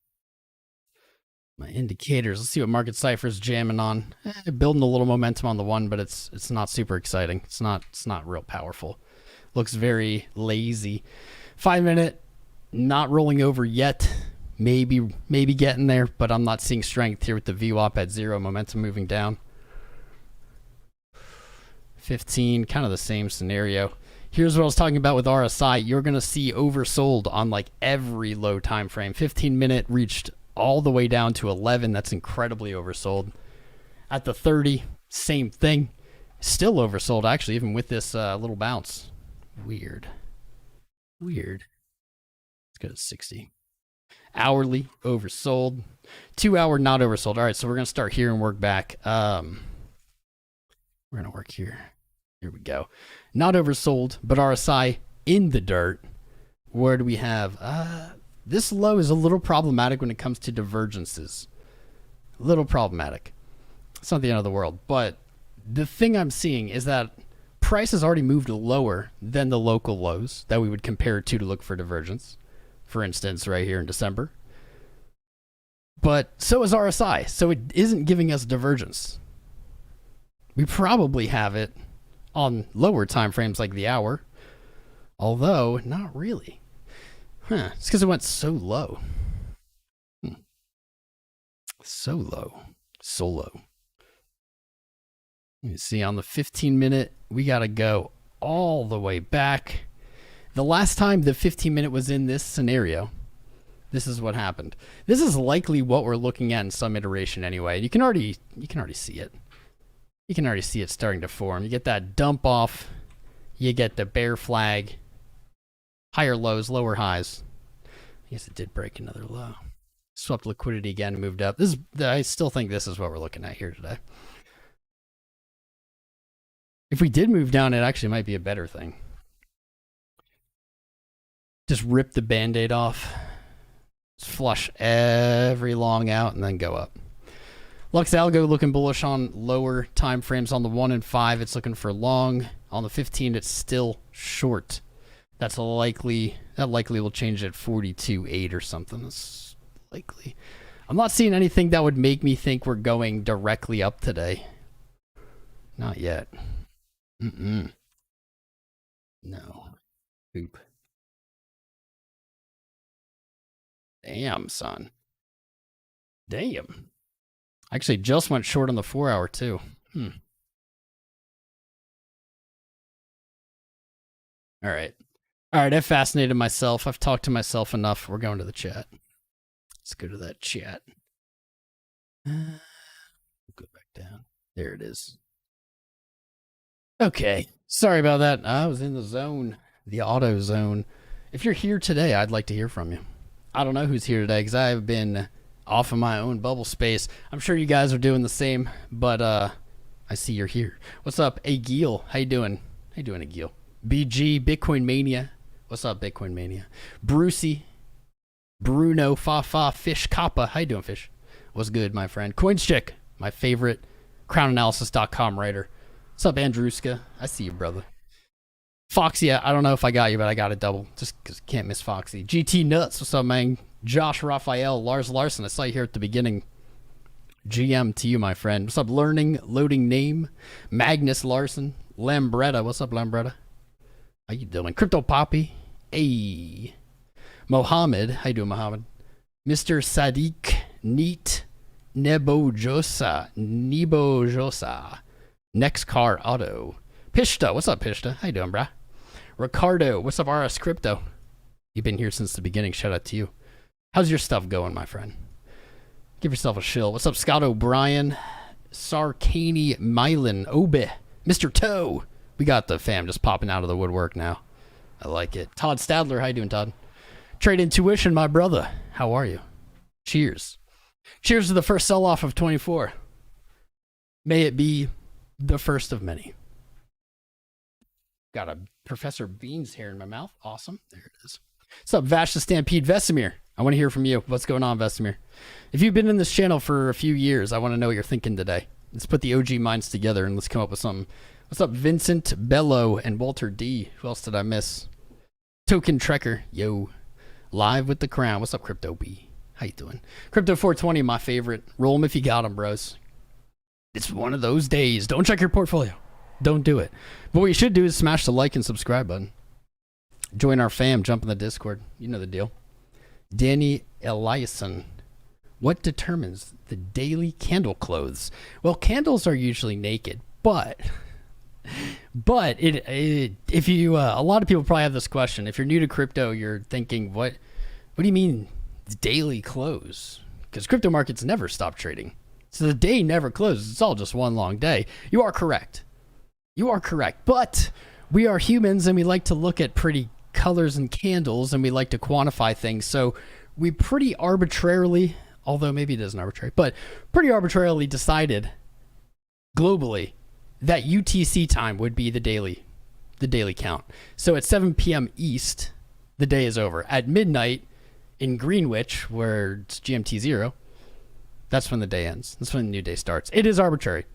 My indicators. Let's see what Market Cypher's jamming on. Building a little momentum on the one, but it's not super exciting. It's not real powerful. Looks very lazy. 5 minute, not rolling over yet. Maybe getting there, but I'm not seeing strength here with the VWAP at 0, momentum moving down. 15, kind of the same scenario. Here's what I was talking about with RSI. You're going to see oversold on like every low time frame. 15-minute reached all the way down to 11. That's incredibly oversold. At the 30, same thing. Still oversold, actually, even with this little bounce. Weird. Let's go to 60. Hourly, oversold. 2 hour, not oversold. All right, so we're going to start here and work back. We're going to work here. Here we go. Not oversold, but RSI in the dirt. Where do we have? This low is a little problematic when it comes to divergences. A little problematic. It's not the end of the world, but the thing I'm seeing is that price has already moved lower than the local lows that we would compare it to look for divergence. For instance, right here in December. But so is RSI, so it isn't giving us divergence. We probably have it on lower time frames like the hour, although not really. It's because it went so low. So low. You see on the 15-minute, we got to go all the way back. The last time the 15-minute was in this scenario, this is what happened. This is likely what we're looking at in some iteration anyway. You can already see it. You can already see it starting to form. You get that dump off. You get the bear flag. Higher lows, lower highs. I guess it did break another low. Swept liquidity again, moved up. I still think this is what we're looking at here today. If we did move down, it actually might be a better thing. Just rip the band-aid off. Just flush every long out and then go up. Lux Algo looking bullish on lower time frames. On the 1 and 5, it's looking for long. On the 15, it's still short. That likely will change at 42.8 or something. That's likely. I'm not seeing anything that would make me think we're going directly up today. Not yet. No. Poop. Damn, son. Damn. Actually, just went short on the 4 hour too. All right. I've fascinated myself. I've talked to myself enough. We're going to the chat. Let's go to that chat. Go back down. There it is. Okay. Sorry about that. I was in the zone, the auto zone. If you're here today, I'd like to hear from you. I don't know who's here today because I've been off of my own bubble space. I'm sure you guys are doing the same, but I see you're here. What's up, Agil? How you doing? How you doing, Agil? BG, Bitcoin Mania. What's up, Bitcoin Mania? Brucey, Bruno, Fafa, Fish, Kappa. How you doing, Fish? What's good, my friend? Coinscheck, my favorite crownanalysis.com writer. What's up, Andruska? I see you, brother. Foxy, I don't know if I got you, but I got a double. Just because can't miss Foxy. GT Nuts, what's up, man? Josh Raphael, Lars Larson, I saw you here at the beginning. GM to you, my friend. What's up, Learning, Loading Name? Magnus Larson, Lambretta, what's up, Lambretta? How you doing? Crypto Poppy, hey. Mohammed, how you doing, Mohammed? Mr. Sadiq, Neat, Nebojosa, Next Car Auto. Pishta, what's up, Pishta? How you doing, brah? Ricardo, what's up, RS Crypto? You've been here since the beginning. Shout out to you. How's your stuff going, my friend? Give yourself a shill. What's up, Scott O'Brien? Sarkani Mylan Obe. Mr. Toe. We got the fam just popping out of the woodwork now. I like it. Todd Stadler, how you doing, Todd? Trade Intuition, my brother. How are you? Cheers. Cheers to the first sell-off of 24. May it be the first of many. Got a Professor Bean's hair in my mouth. Awesome. There it is. What's up, Vash the Stampede? Vesemir, I want to hear from you. What's going on, Vesemir? If you've been in this channel for a few years, I want to know what you're thinking today. Let's put the OG minds together and let's come up with something. What's up, Vincent, Bello, and Walter D? Who else did I miss? Token Trekker. Yo. Live with the Crown. What's up, Crypto B? How you doing? Crypto 420, my favorite. Roll them if you got them, bros. It's one of those days. Don't check your portfolio. Don't do it. But what you should do is smash the like and subscribe button. Join our fam. Jump in the Discord. You know the deal. Danny Eliasson. What determines the daily candle clothes? Well, candles are usually naked, but But if you, a lot of people probably have this question. If you're new to crypto, you're thinking, what do you mean daily close? Because crypto markets never stop trading. So the day never closes. It's all just one long day. You are correct. You are correct. But we are humans and we like to look at pretty colors and candles and we like to quantify things. So we pretty arbitrarily, although maybe it isn't arbitrary, but pretty arbitrarily decided globally that UTC time would be the daily count. So at 7 p.m. East, the day is over. At midnight in Greenwich, where it's GMT 0, that's when the day ends. That's when the new day starts. It is arbitrary.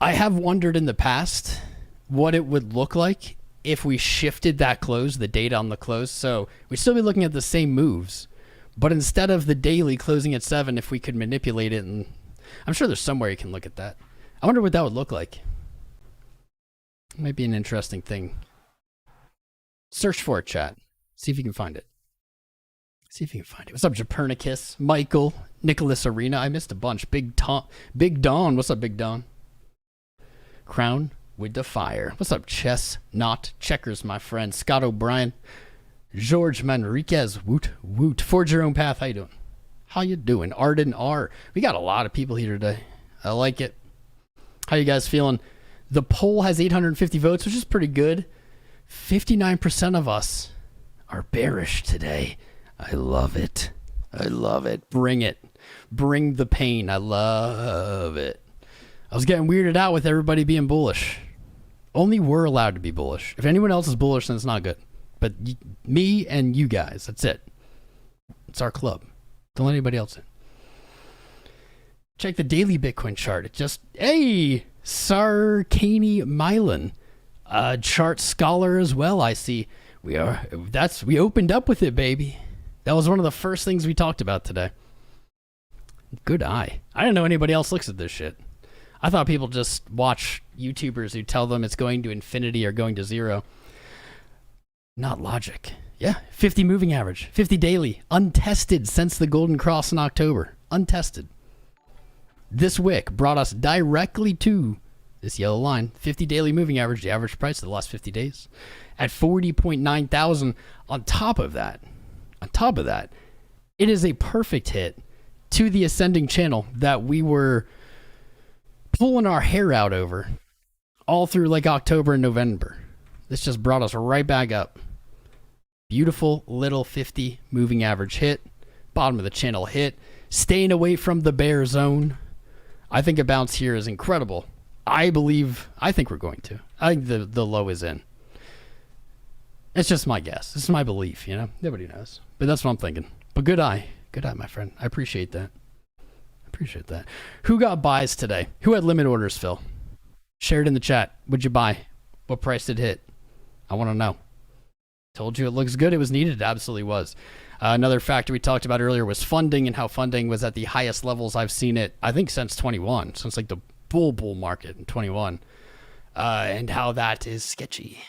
I have wondered in the past what it would look like if we shifted that close, the date on the close. So we'd still be looking at the same moves, but instead of the daily closing at 7, if we could manipulate it, and I'm sure there's somewhere you can look at that. I wonder what that would look like. It might be an interesting thing. Search for it, chat. See if you can find it. See if you can find it. What's up, Japernicus? Michael, Nicholas Arena. I missed a bunch. Big Don. What's up, Big Don? Crown with the fire. What's up, Chess? Checkers, my friend. Scott O'Brien. George Manriquez. Woot, woot. Forge your own path. How you doing? How you doing? Arden R. We got a lot of people here today. I like it. How you guys feeling? The poll has 850 votes, which is pretty good. 59% of us are bearish today. I love it. I love it. Bring it. Bring the pain. I love it. I was getting weirded out with everybody being bullish. Only we're allowed to be bullish. If anyone else is bullish, then it's not good. But me and you guys, that's it. It's our club. Don't let anybody else in. Check the daily Bitcoin chart. It just, hey, Sarkany Milan, chart scholar as well. I see we opened up with it, baby. That was one of the first things we talked about today. Good eye. I didn't know anybody else looks at this shit. I thought people just watch YouTubers who tell them it's going to infinity or going to zero. Not logic. Yeah, 50 moving average, 50 daily, untested since the Golden Cross in October. Untested. This wick brought us directly to this yellow line, 50 daily moving average, the average price of the last 50 days, at 40.9 thousand. On top of that, it is a perfect hit to the ascending channel that we were pulling our hair out over all through like October and November. This just brought us right back up. Beautiful little 50 moving average hit, bottom of the channel hit, staying away from the bear zone. I think a bounce here is incredible. I think we're going to. I think the low is in. It's just my guess. This is my belief, you know? Nobody knows. But that's what I'm thinking. But good eye. Good eye, my friend. I appreciate that. Who got buys today? Who had limit orders, Phil? Share it in the chat. What'd you buy? What price did it hit? I want to know. Told you it looks good. It was needed. It absolutely was. Another factor we talked about earlier was funding, and how funding was at the highest levels I've seen it, I think, since 21, since like the bull market in 21, and how that is sketchy.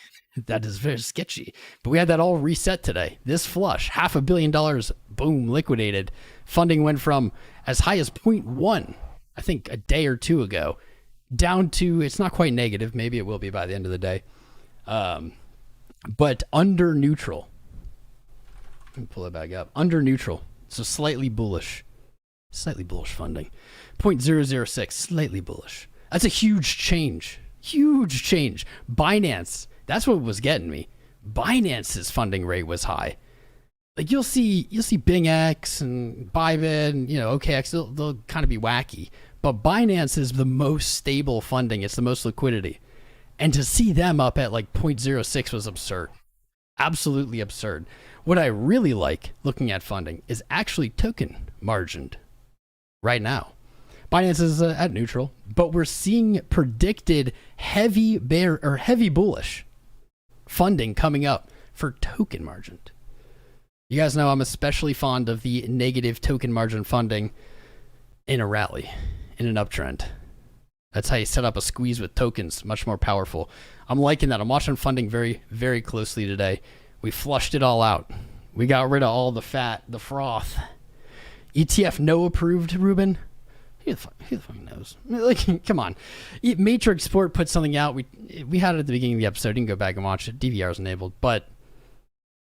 That is very sketchy. But we had that all reset today. This flush, $500 million, boom, liquidated. Funding went from as high as 0.1, I think a day or two ago, down to, it's not quite negative. Maybe it will be by the end of the day. But under neutral. Let me pull it back up. Under neutral. So slightly bullish. Slightly bullish funding. 0.006, slightly bullish. That's a huge change. Huge change. Binance, that's what was getting me. Binance's funding rate was high. Like you'll see BingX and Bybit and OKX, they'll kind of be wacky. But Binance is the most stable funding. It's the most liquidity. And to see them up at like 0.06 was absurd. Absolutely absurd. What I really like looking at funding is actually token margined right now. Binance is at neutral, but we're seeing predicted heavy bear or heavy bullish funding coming up for token margined. You guys know I'm especially fond of the negative token margin funding in a rally, in an uptrend. That's how you set up a squeeze with tokens, much more powerful. I'm liking that. I'm watching funding very, very closely today. We flushed it all out. We got rid of all the fat, the froth. ETF no approved, Ruben? Who the fuck knows? Like, come on. Matrix Sport put something out. We had it at the beginning of the episode. You can go back and watch it. DVR is enabled. But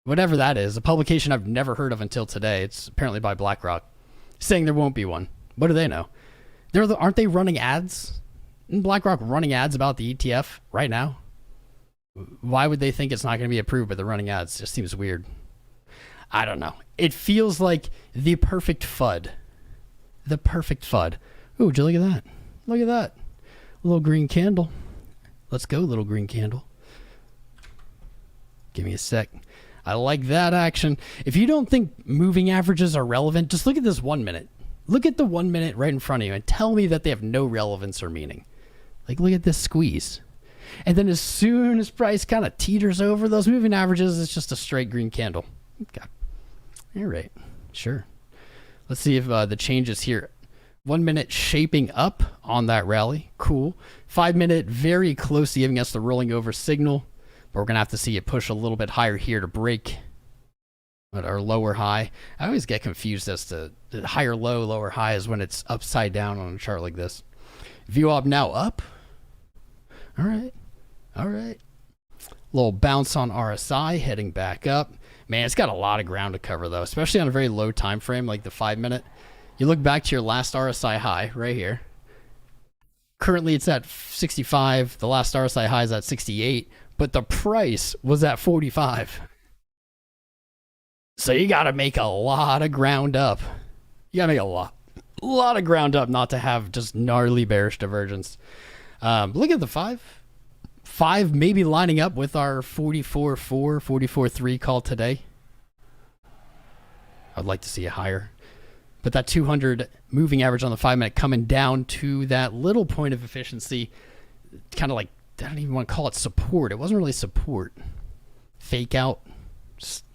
whatever that is, a publication I've never heard of until today. It's apparently by BlackRock, saying there won't be one. What do they know? Aren't they running ads? Isn't BlackRock running ads about the ETF right now? Why would they think it's not going to be approved, but they're running ads? It just seems weird. I don't know. It feels like the perfect FUD. The perfect FUD. Ooh, would you look at that? Look at that. Little green candle. Let's go, little green candle. Give me a sec. I like that action. If you don't think moving averages are relevant, just look at this 1 minute. Look at the 1 minute right in front of you and tell me that they have no relevance or meaning. Like, look at this squeeze. And then as soon as price kind of teeters over those moving averages, it's just a straight green candle. Okay. All right. Sure. Let's see if the changes here. 1 minute shaping up on that rally. Cool. 5 minute very close to giving us the rolling over signal. But we're going to have to see it push a little bit higher here to break our lower high. I always get confused as to the higher low, lower high is when it's upside down on a chart like this. VWAP now up. All right. All right. Little bounce on RSI heading back up. Man, it's got a lot of ground to cover, though, especially on a very low time frame like the 5 minute. You look back to your last RSI high right here. Currently, it's at 65. The last RSI high is at 68, but the price was at 45. So you got to make a lot of ground up. You got to make a lot of ground up not to have just gnarly bearish divergence. Look at the 5. 5 maybe lining up with our 44.4, 44.3 call today. I'd like to see it higher. But that 200 moving average on the 5 minute coming down to that little point of efficiency, kind of like, I don't even want to call it support. It wasn't really support. Fake out,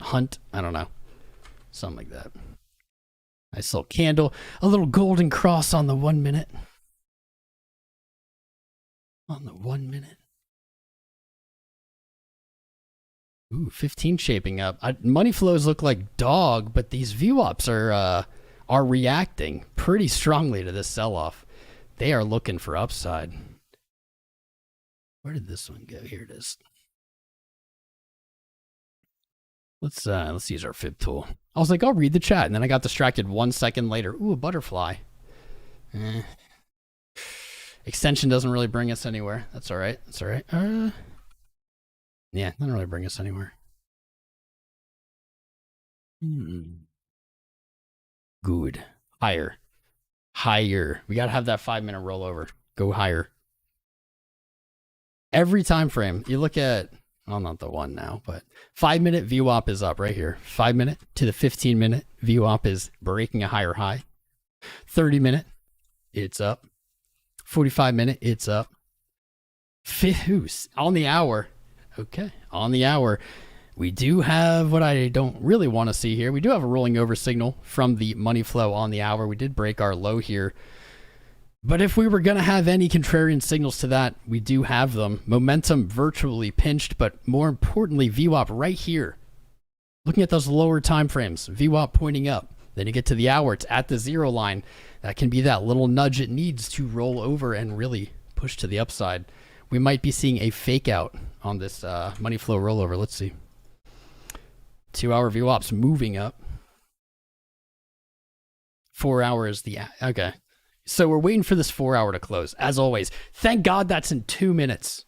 hunt, I don't know. Something like that. Nice little candle. A little golden cross on the 1 minute. On the 1 minute. Ooh, 15 shaping up. Money flows look like dog, but these VWAPs are reacting pretty strongly to this sell-off. They are looking for upside. Where did this one go? Here it is. Let's use our fib tool. I was like, I'll read the chat, and then I got distracted 1 second later. Ooh, a butterfly. Extension doesn't really bring us anywhere. That's all right. That's all right. Yeah, doesn't really bring us anywhere. Good. Higher. Higher. We got to have that 5 minute rollover. Go higher. Every time frame, you look at, well, not the one now, but 5 minute VWAP is up right here. 5 minute to the 15 minute VWAP is breaking a higher high. 30 minute, it's up. 45 minute, it's up. On the hour. Okay, on the hour, we do have what I don't really want to see here. We do have a rolling over signal from the money flow on the hour. We did break our low here. But if we were going to have any contrarian signals to that, we do have them. Momentum virtually pinched, but more importantly, VWAP right here. Looking at those lower time frames, VWAP pointing up. Then you get to the hour, it's at the 0 line. That can be that little nudge it needs to roll over and really push to the upside. We might be seeing a fake out on this money flow rollover. Let's see. 2 hour VWAP's moving up. 4 hours, okay. So we're waiting for this 4 hour to close, as always. Thank God that's in 2 minutes.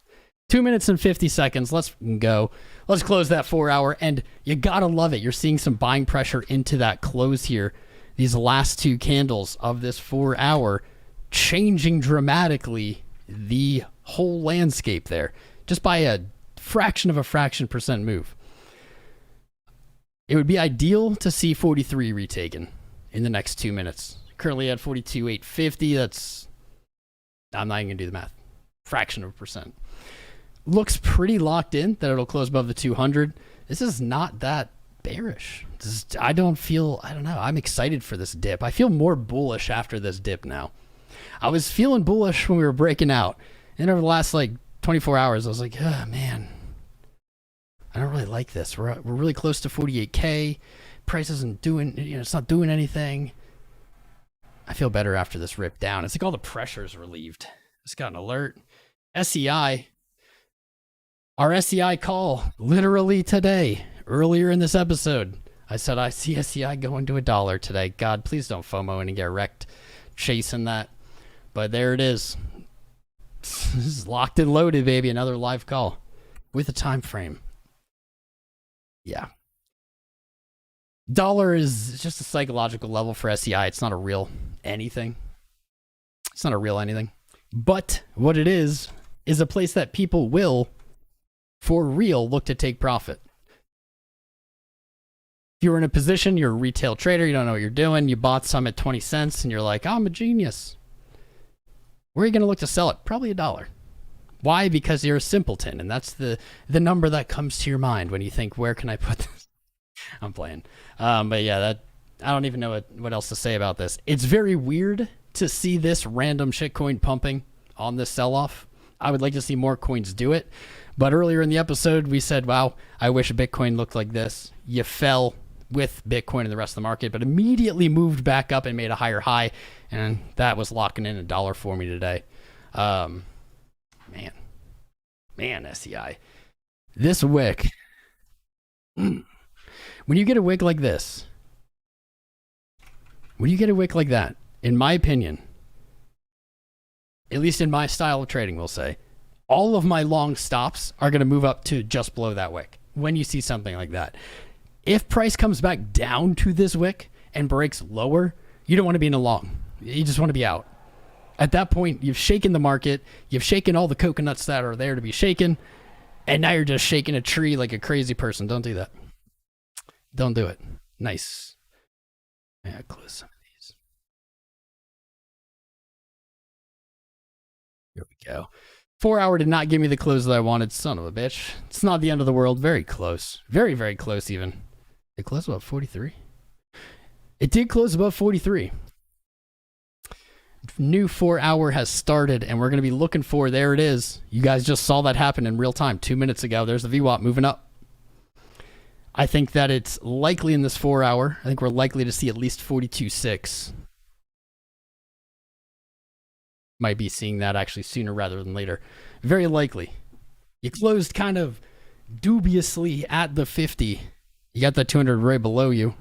2 minutes and 50 seconds. Let's go. Let's close that 4 hour. And you got to love it. You're seeing some buying pressure into that close here. These last 2 candles of this 4 hour changing dramatically the whole landscape there. Just by a fraction of a fraction percent move. It would be ideal to see 43 retaken in the next 2 minutes. Currently at 42,850. That's, I'm not even gonna do the math. Fraction of a percent. Looks pretty locked in that it'll close above the 200. This is not that bearish. I don't know. I'm excited for this dip. I feel more bullish after this dip now. I was feeling bullish when we were breaking out. And over the last 24 hours, I was like, oh man, I don't really like this. We're really close to 48K. Price isn't doing, it's not doing anything. I feel better after this rip down. It's like all the pressure's relieved. Just got an alert. SEI. Our SEI call literally today, earlier in this episode. I said I see SEI going to $1 today. God, please don't FOMO in and get wrecked chasing that. But there it is. This is locked and loaded, baby. Another live call with a time frame. Yeah. Dollar is just a psychological level for SEI. It's not a real anything. It's not a real anything. But what it is a place that people will, for real, look to take profit. If you're in a position, you're a retail trader, you don't know what you're doing, you bought some at 20 cents and you're like, I'm a genius. Where are you going to look to sell it? Probably $1. Why? Because you're a simpleton, and that's the number that comes to your mind when you think, where can I put this? I'm playing. But yeah, that I don't even know what else to say about this. It's very weird to see this random shitcoin pumping on this sell-off. I would like to see more coins do it. But earlier in the episode, we said, wow, I wish Bitcoin looked like this. You fell with Bitcoin and the rest of the market, but immediately moved back up and made a higher high. And that was locking in $1 for me today. Man, SEI. This wick. When you get a wick like this, when you get a wick like that, in my opinion, at least in my style of trading, we'll say, all of my long stops are going to move up to just below that wick when you see something like that. If price comes back down to this wick and breaks lower, you don't want to be in a long. You just want to be out. At that point, you've shaken the market. You've shaken all the coconuts that are there to be shaken. And now you're just shaking a tree like a crazy person. Don't do that. Don't do it. Nice. Yeah, close some of these. Here we go. 4 hour did not give me the close that I wanted. Son of a bitch. It's not the end of the world. Very close. Very, very close even. It closed above 43. It did close above 43. New 4 hour has started, and we're going to be looking for, there it is. You guys just saw that happen in real time 2 minutes ago. There's the VWAP moving up. I think that it's likely in this 4 hour. I think we're likely to see at least 42.6. Might be seeing that actually sooner rather than later. Very likely. You closed kind of dubiously at the 50. You got that 200 right below you.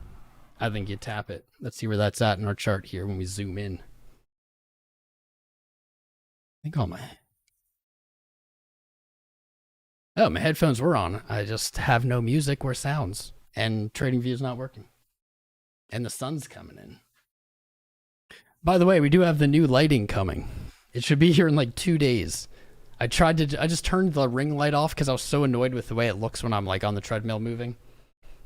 I think you tap it. Let's see where that's at in our chart here when we zoom in. I think my headphones were on. I just have no music or sounds, and TradingView is not working. And the sun's coming in. By the way, we do have the new lighting coming. It should be here in like 2 days. I just turned the ring light off because I was so annoyed with the way it looks when I'm like on the treadmill moving.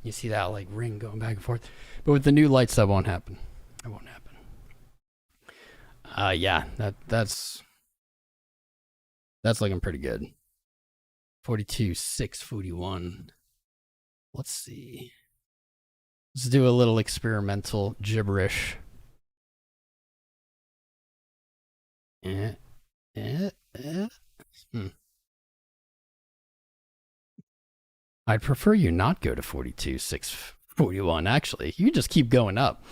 You see that like ring going back and forth. But with the new lights, that won't happen. It won't happen. Yeah, that's looking pretty good. 42.641. Let's see. Let's do a little experimental gibberish. I'd prefer you not go to 42.641. Actually, you just keep going up.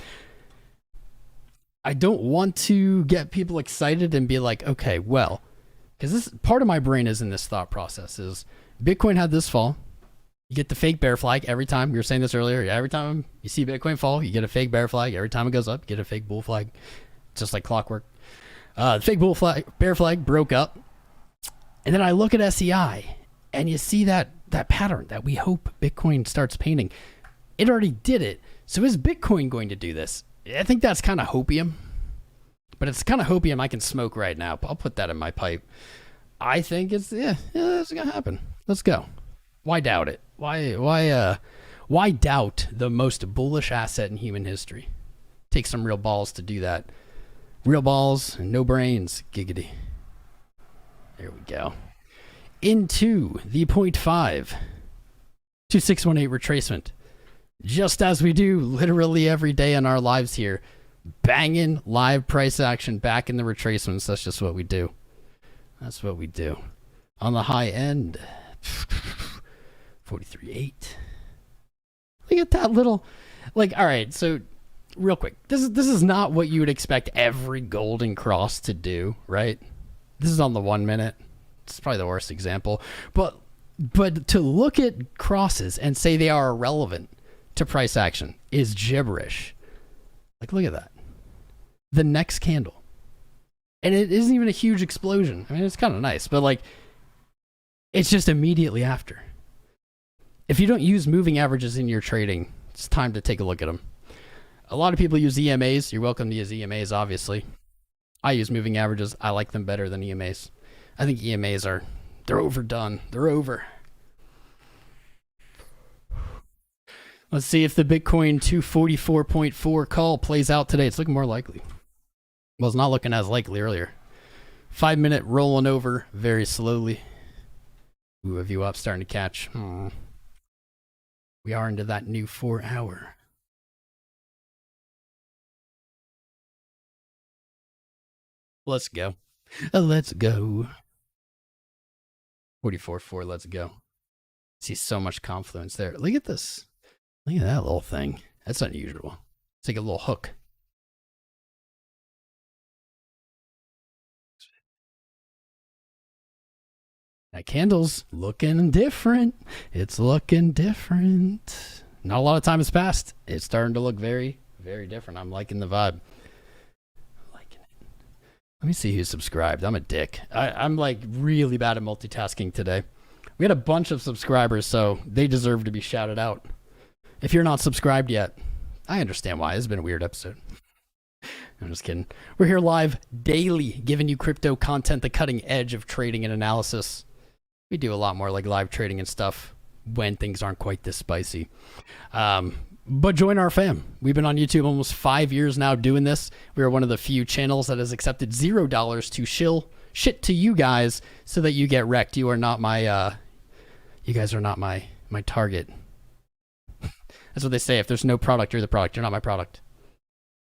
I don't want to get people excited and be like, okay, well, because this part of my brain is in this thought process is Bitcoin had this fall. You get the fake bear flag every time. We were saying this earlier. Every time you see Bitcoin fall, you get a fake bear flag. Every time it goes up, you get a fake bull flag. Just like clockwork. The fake bear flag broke up. And then I look at SEI and you see that pattern that we hope Bitcoin starts painting. It already did it. So is Bitcoin going to do this? I think that's kind of hopium. But it's kind of hopium I can smoke right now. I'll put that in my pipe. I think it's going to happen. Let's go. Why doubt it? Why doubt the most bullish asset in human history? Takes some real balls to do that. Real balls and no brains. Giggity. There we go. Into the 0.5 2618 retracement. Just as we do literally every day in our lives here. Banging live price action back in the retracements. That's just what we do. That's what we do. On the high end, 43.8. Look at that little, like, all right, so real quick, this is not what you would expect every golden cross to do, right? This is on the 1 minute. It's probably the worst example, but to look at crosses and say they are irrelevant to price action is gibberish. Like, look at that. The next candle. And it isn't even a huge explosion. I mean, it's kind of nice, but like, it's just immediately after. If you don't use moving averages in your trading, it's time to take a look at them. A lot of people use EMAs. You're welcome to use EMAs, obviously. I use moving averages. I like them better than EMAs. I think EMAs they're overdone. They're over. Let's see if the Bitcoin 244.4 call plays out today. It's looking more likely. Well, it's not looking as likely earlier. 5 minute rolling over very slowly. Ooh, a view up starting to catch. We are into that new 4 hour. Let's go. Let's go. 44.4, let's go. See so much Confluence there. Look at this. Look at that little thing. That's unusual. It's like a little hook. That candle's looking different. It's looking different. Not a lot of time has passed. It's starting to look very, very different. I'm liking the vibe. Liking it. Let me see who's subscribed. I'm a dick. I'm like really bad at multitasking today. We had a bunch of subscribers, so they deserve to be shouted out. If you're not subscribed yet, I understand why. This has been a weird episode. I'm just kidding. We're here live daily, giving you crypto content, the cutting edge of trading and analysis. We do a lot more like live trading and stuff when things aren't quite this spicy. But join our fam. We've been on YouTube almost 5 years now doing this. We are one of the few channels that has accepted $0 to shill shit to you guys so that you get wrecked. You are not my, you guys are not my target. That's what they say. If there's no product, you're the product. You're not my product.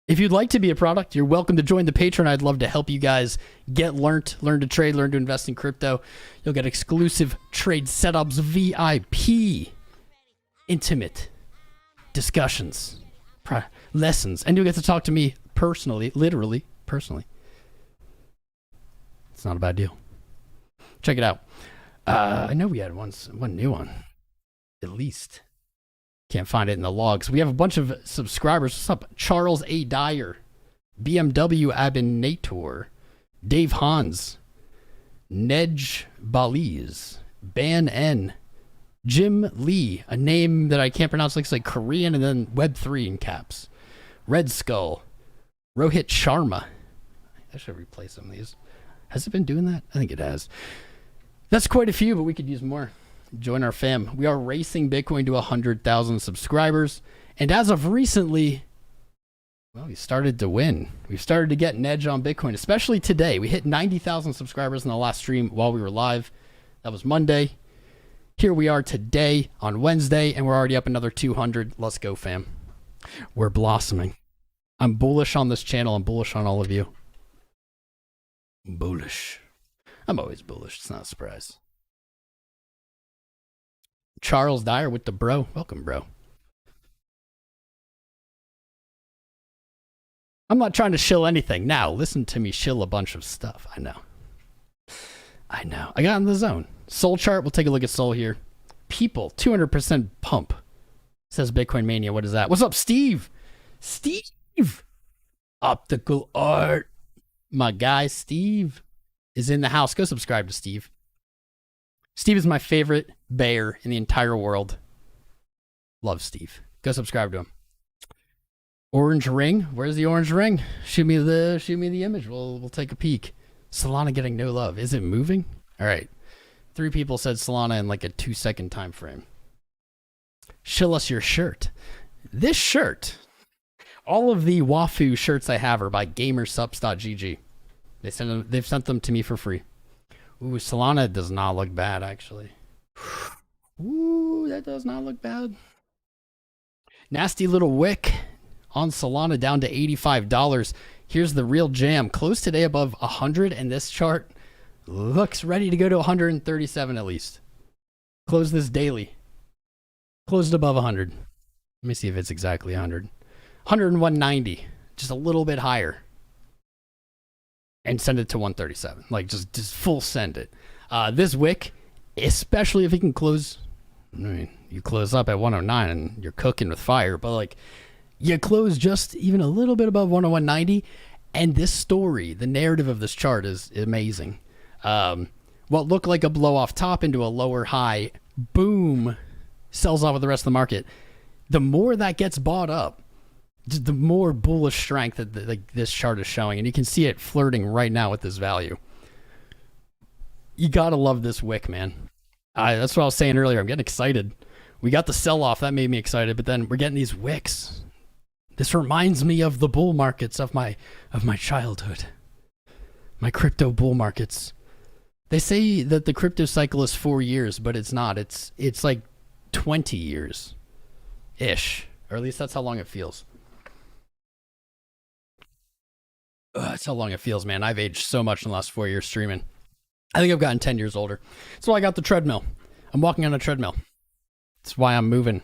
If you'd like to be a product, you're welcome to join the Patreon. I'd love to help you guys learn to trade, learn to invest in crypto. You'll get exclusive trade setups, VIP, intimate discussions, lessons, and you'll get to talk to me personally, literally personally. It's not a bad deal. Check it out. I know we had one new one, at least. Can't find it in the logs. We have a bunch of subscribers. What's up? Charles A. Dyer, BMW Abinator, Dave Hans, Nej Baliz, Ban N, Jim Lee, a name that I can't pronounce, looks like Korean, and then Web3 in caps. Red Skull, Rohit Sharma. I should replace some of these. Has it been doing that? I think it has. That's quite a few, but we could use more. Join our fam. We are racing Bitcoin to 100,000 subscribers. And as of recently, well, we started to win. We've started to get an edge on Bitcoin, especially today. We hit 90,000 subscribers in the last stream while we were live. That was Monday. Here we are today on Wednesday, and we're already up another 200. Let's go, fam. We're blossoming. I'm bullish on this channel. I'm bullish on all of you. Bullish. I'm always bullish. It's not a surprise. Charles Dyer with the bro. Welcome, bro. I'm not trying to shill anything. Now, listen to me shill a bunch of stuff. I know. I got in the zone. Sol chart. We'll take a look at Sol here. People, 200% pump. Says Bitcoin Mania. What is that? What's up, Steve? Steve. Optical art. My guy, Steve, is in the house. Go subscribe to Steve. Steve is my favorite bear in the entire world. Love Steve. Go subscribe to him. Orange ring. Where's the orange ring? Shoot me the image. We'll take a peek. Solana getting no love. Is it moving? All right. 3 people said Solana in like a 2-second time frame. Shill us your shirt. This shirt. All of the Wafu shirts I have are by gamersups.gg. They've sent them to me for free. Ooh, Solana does not look bad, actually. Ooh, that does not look bad. Nasty little wick on Solana down to $85. Here's the real jam. Closed today above 100, and this chart looks ready to go to 137 at least. Closed this daily. Closed above 100. Let me see if it's exactly 100. 101.90, just a little bit higher, and send it to 137. Like just full send it. This wick, especially if it can close, I mean, you close up at 109 and you're cooking with fire, but like you close just even a little bit above 101.90, and this story, the narrative of this chart is amazing. What looked like a blow off top into a lower high, boom, sells off with the rest of the market. The more that gets bought up, the more bullish strength that this chart is showing, and you can see it flirting right now with this value. You gotta love this wick, man. That's what I was saying earlier. I'm getting excited. We got the sell-off. That made me excited, but then we're getting these wicks. This reminds me of the bull markets of my childhood. My crypto bull markets. They say that the crypto cycle is 4 years, but it's not. It's like 20 years-ish. Or at least that's how long it feels. That's how long it feels, man. I've aged so much in the last 4 years streaming. I think I've gotten 10 years older. That's why I got the treadmill. I'm walking on a treadmill. That's why I'm moving.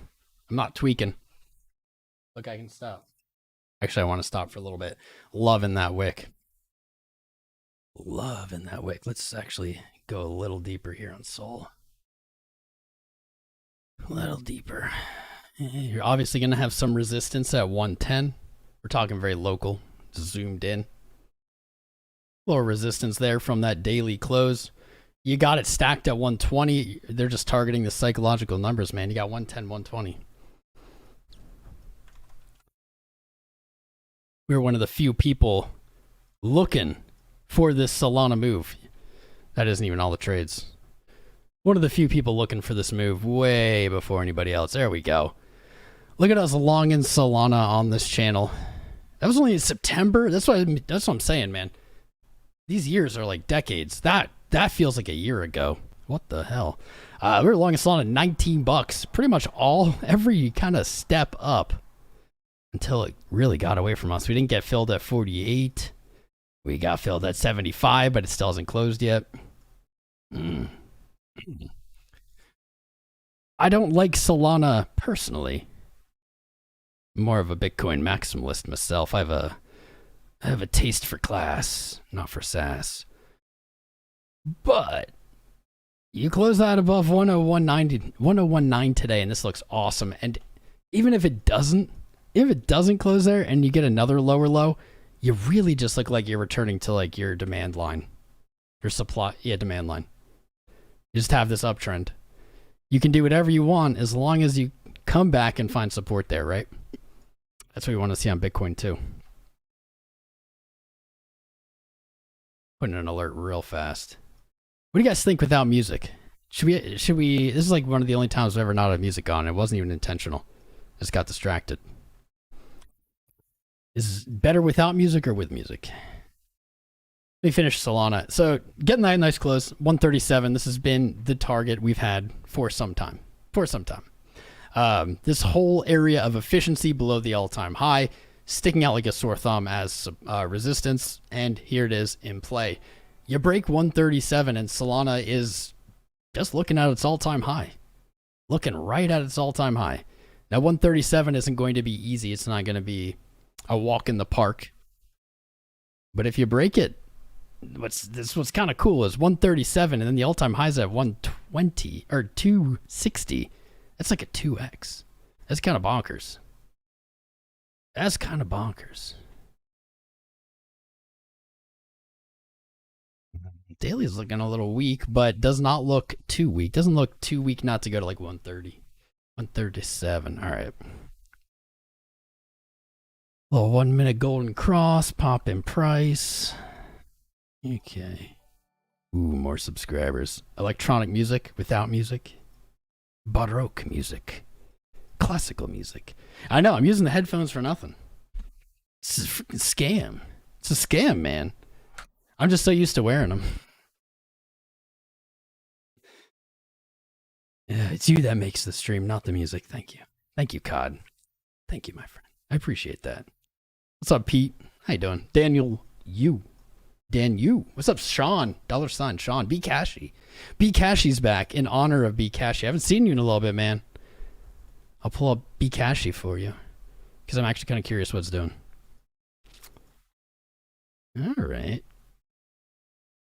I'm not tweaking. Look, I can stop. Actually, I want to stop for a little bit. Loving that wick. Loving that wick. Let's actually go a little deeper here on Sol. A little deeper. You're obviously going to have some resistance at 110. We're talking very local. Zoomed in. Little resistance there from that daily close. You got it stacked at 120. They're just targeting the psychological numbers, man. You got 110, 120. We were one of the few people looking for this Solana move. That isn't even all the trades. One of the few people looking for this move way before anybody else. There we go. Look at us long in Solana on this channel. That was only in September. That's what I'm saying, man. These years are like decades. That feels like a year ago. What the hell? We were long in Solana, $19. Pretty much every kind of step up until it really got away from us. We didn't get filled at 48. We got filled at 75, but it still hasn't closed yet. I don't like Solana personally. I'm more of a Bitcoin maximalist myself. I have a taste for class, not for sass. But you close that above 101.19 today, and this looks awesome. And even if it doesn't close there and you get another lower low, you really just look like you're returning to like your demand line. Your demand line. You just have this uptrend. You can do whatever you want as long as you come back and find support there, right? That's what we want to see on Bitcoin too. Putting an alert real fast. What do you guys think without music? Should we, this is like one of the only times I've ever not had music on. It wasn't even intentional. I just got distracted. Is it better without music or with music? Let me finish Solana. So getting that nice close, 137. This has been the target we've had for some time. This whole area of efficiency below the all-time high, sticking out like a sore thumb as resistance, and here it is in play. You break 137 and Solana is just looking at its all-time high. Looking right at its all-time high. Now 137 isn't going to be easy. It's not going to be a walk in the park. But if you break it, what's kind of cool is 137 and then the all-time high's at 120 or 260. That's like a 2x. That's kind of bonkers. Daily is looking a little weak, but does not look too weak. Doesn't look too weak not to go to like 130. 137. All right. Little 1 minute golden cross, pop in price. Okay. Ooh, more subscribers. Electronic music without music. Baroque music. Classical music. I know, I'm using the headphones for nothing. It's a freaking scam. It's a scam, man. I'm just so used to wearing them. Yeah, it's you that makes the stream, not the music. Thank you. Thank you, COD. Thank you, my friend. I appreciate that. What's up, Pete? How you doing? Dan you. What's up, Sean? $, Sean. B Cashy. B Cashy's back in honor of B Cashy. I haven't seen you in a little bit, man. I'll pull up B Cashy for you. because I'm actually kind of curious what it's doing. All right.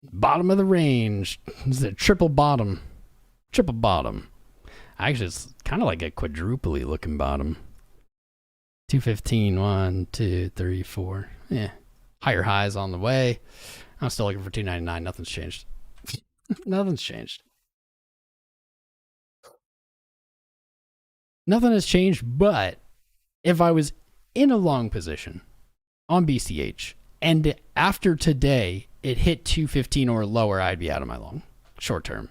Bottom of the range. Is it triple bottom? Triple bottom. Actually, it's kind of like a quadruply looking bottom. 215, 1, 2, 3, 4. Yeah. Higher highs on the way. I'm still looking for 299. Nothing's changed. Nothing's changed. Nothing has changed, but if I was in a long position on BCH and after today it hit 215 or lower, I'd be out of my long short term.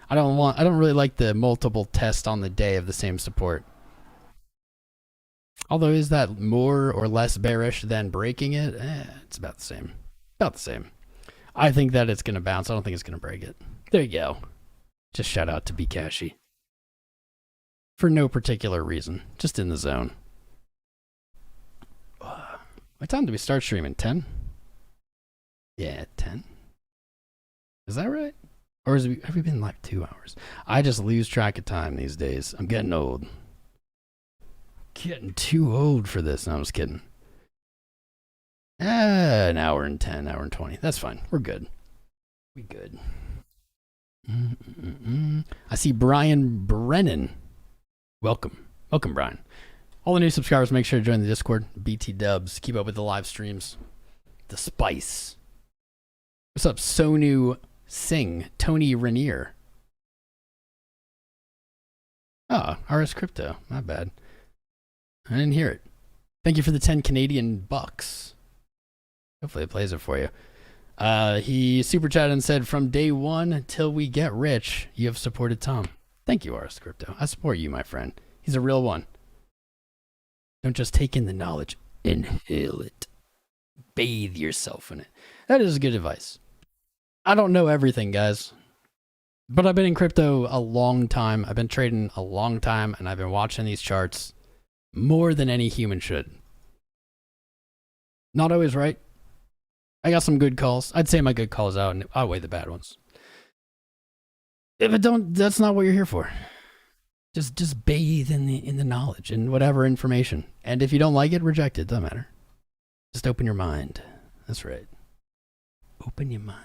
I don't really like the multiple test on the day of the same support. Although, is that more or less bearish than breaking it? It's about the same. About the same. I think that it's going to bounce. I don't think it's going to break it. There you go. Just shout out to Bcashy. For no particular reason. Just in the zone. What time do we start streaming? 10? Yeah, 10. Is that right? Or have we been like 2 hours? I just lose track of time these days. I'm getting old. Getting too old for this. No, I'm just kidding. An hour and 10, hour and 20. That's fine. We're good. We good. I see Brian Brennan. Welcome. Welcome, Brian. All the new subscribers, make sure to join the Discord. BT dubs. Keep up with the live streams. The spice. What's up, Sonu Singh? Tony Rainier. Oh, RS Crypto. My bad. I didn't hear it. Thank you for the 10 Canadian bucks. Hopefully it plays it for you. He super chatted and said, from day one until we get rich, you have supported Tom. Thank you, RS Crypto. I support you, my friend. He's a real one. Don't just take in the knowledge. Inhale it. Bathe yourself in it. That is good advice. I don't know everything, guys. But I've been in crypto a long time. I've been trading a long time, and I've been watching these charts more than any human should. Not always right. I got some good calls. I'd say my good calls out and outweigh the bad ones. If it don't, that's not what you're here for. Just bathe in the knowledge and whatever information. And if you don't like it, reject it. Doesn't matter. Just open your mind. That's right. Open your mind.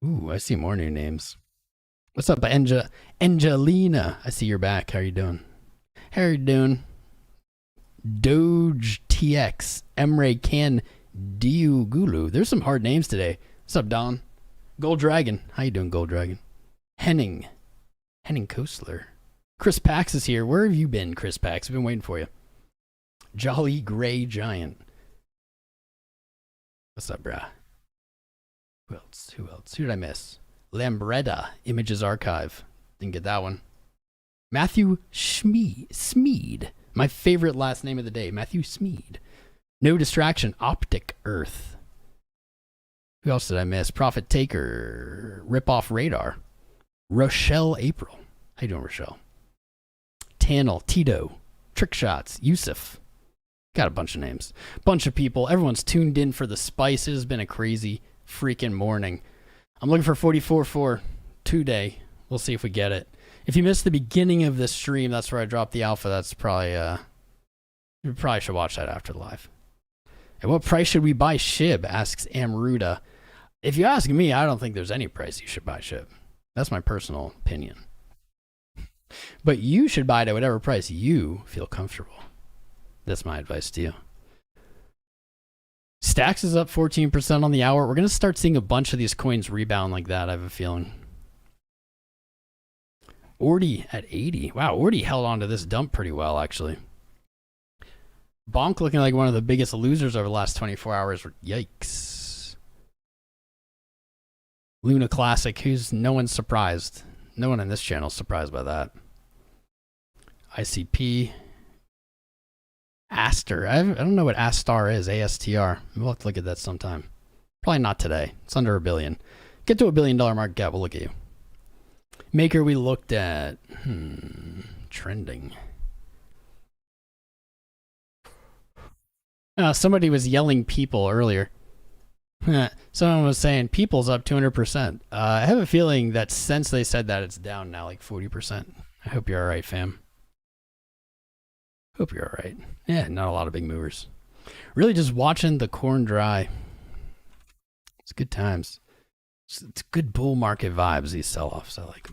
Ooh, I see more new names. What's up, Angelina? I see you're back. How are you doing? How are you doing? Doge TX, Emre Can Diugulu. There's some hard names today. What's up, Don? Gold Dragon. How you doing, Gold Dragon? Henning Kostler. Chris Pax is here. Where have you been, Chris Pax? I've been waiting for you. Jolly Gray Giant. What's up, brah? Who else? Who did I miss? Lambretta, Images Archive. Didn't get that one. Matthew Smeed. My favorite last name of the day. Matthew Smeed. No Distraction, Optic Earth. Who else did I miss? Profit Taker, Rip Off Radar. Rochelle April. How you doing, Rochelle? Tannel, Tito, Trick Shots, Yusuf. Got a bunch of names. Bunch of people. Everyone's tuned in for the spice. It has been a crazy freaking morning. I'm looking for 44 for today. We'll see if we get it. If you missed the beginning of this stream, that's where I dropped the alpha. That's probably, you probably should watch that after the live. At what price should we buy SHIB? Asks Amruda. If you ask me, I don't think there's any price you should buy SHIB. That's my personal opinion. But you should buy it at whatever price you feel comfortable. That's my advice to you. Stacks is up 14% on the hour. We're going to start seeing a bunch of these coins rebound like that, I have a feeling. Ordi at 80. Wow, Ordi held on to this dump pretty well, actually. Bonk looking like one of the biggest losers over the last 24 hours. Yikes. Luna Classic, who's no one's surprised. No one in this channel is surprised by that. ICP. Aster. I don't know what Astar is. ASTR. We'll have to look at that sometime. Probably not today. It's under $1 billion. Get to $1 billion market cap. We'll look at you. Maker we looked at. Trending. Somebody was yelling people earlier. Someone was saying people's up 200%. I have a feeling that since they said that, it's down now like 40%. I hope you're all right, fam. Hope you're all right. Yeah, not a lot of big movers. Really just watching the corn dry. It's good times. It's good bull market vibes, these sell-offs. I like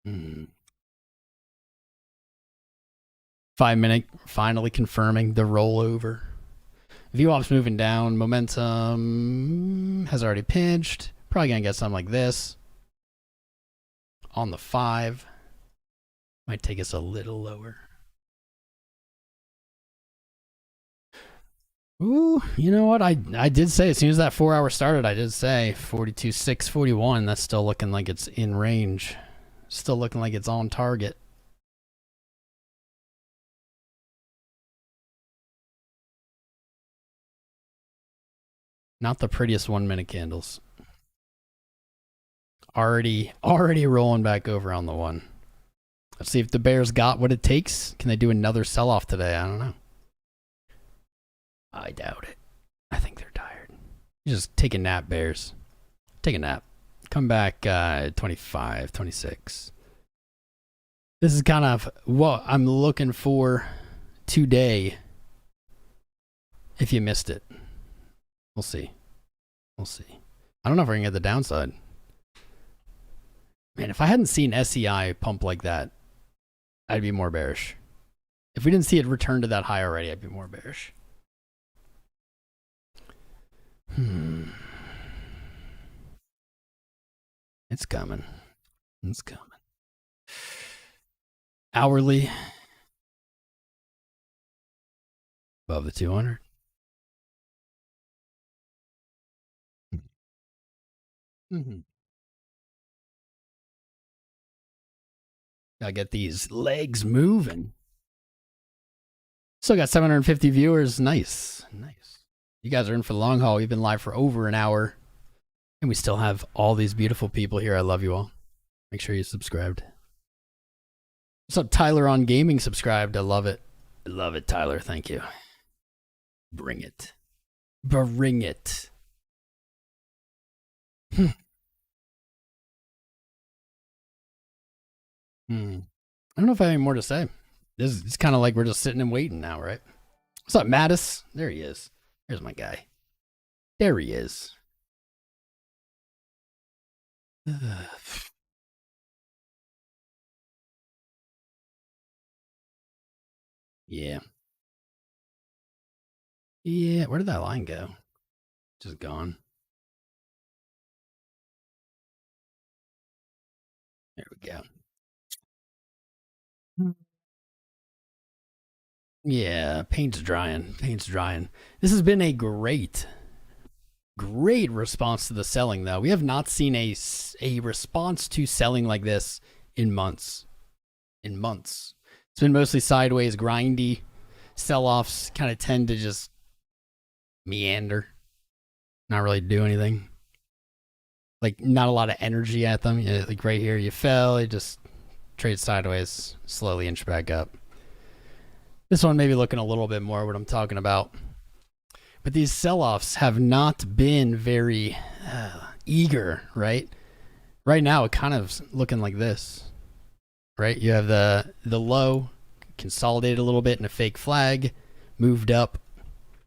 them. 5 minute, finally confirming the rollover. VWAP's moving down. Momentum has already pinched. Probably going to get something like this. On the 5. Might take us a little lower. Ooh, you know what? I did say, as soon as that 4 hour started, I did say 42.6, 41. That's still looking like it's in range. Still looking like it's on target. Not the prettiest 1 minute candles. Already rolling back over on the one. Let's see if the bears got what it takes. Can they do another sell-off today? I don't know. I doubt it. I think they're tired. Just take a nap, bears. Take a nap. Come back 25, 26. This is kind of what I'm looking for today. If you missed it. We'll see. We'll see. I don't know if we're going to get the downside. Man, if I hadn't seen SEI pump like that, I'd be more bearish. If we didn't see it return to that high already, I'd be more bearish. It's coming. It's coming. Hourly. Above the 200. Gotta get these legs moving. Still got 750 viewers. Nice. Nice. You guys are in for the long haul. We've been live for over an hour. And we still have all these beautiful people here. I love you all. Make sure you subscribed. What's up, Tyler on Gaming subscribed? I love it. I love it, Tyler. Thank you. Bring it. Bring it. I don't know if I have any more to say. This is kind of like we're just sitting and waiting now, right? What's up, Mattis? There he is. Here's my guy. There he is. Yeah. Yeah, where did that line go? Just gone. There we go. Yeah, paint's drying. Paint's drying. This has been a great response to the selling, though. We have not seen a response to selling like this in months. In months. It's been mostly sideways, grindy. Sell-offs kind of tend to just meander. Not really do anything. Like, not a lot of energy at them. You know, like right here, you fell. You just trade sideways, slowly inch back up. This one may be looking a little bit more what I'm talking about. But these sell-offs have not been very eager, right? Right now, it kind of looking like this, right? You have the low, consolidated a little bit in a fake flag, moved up.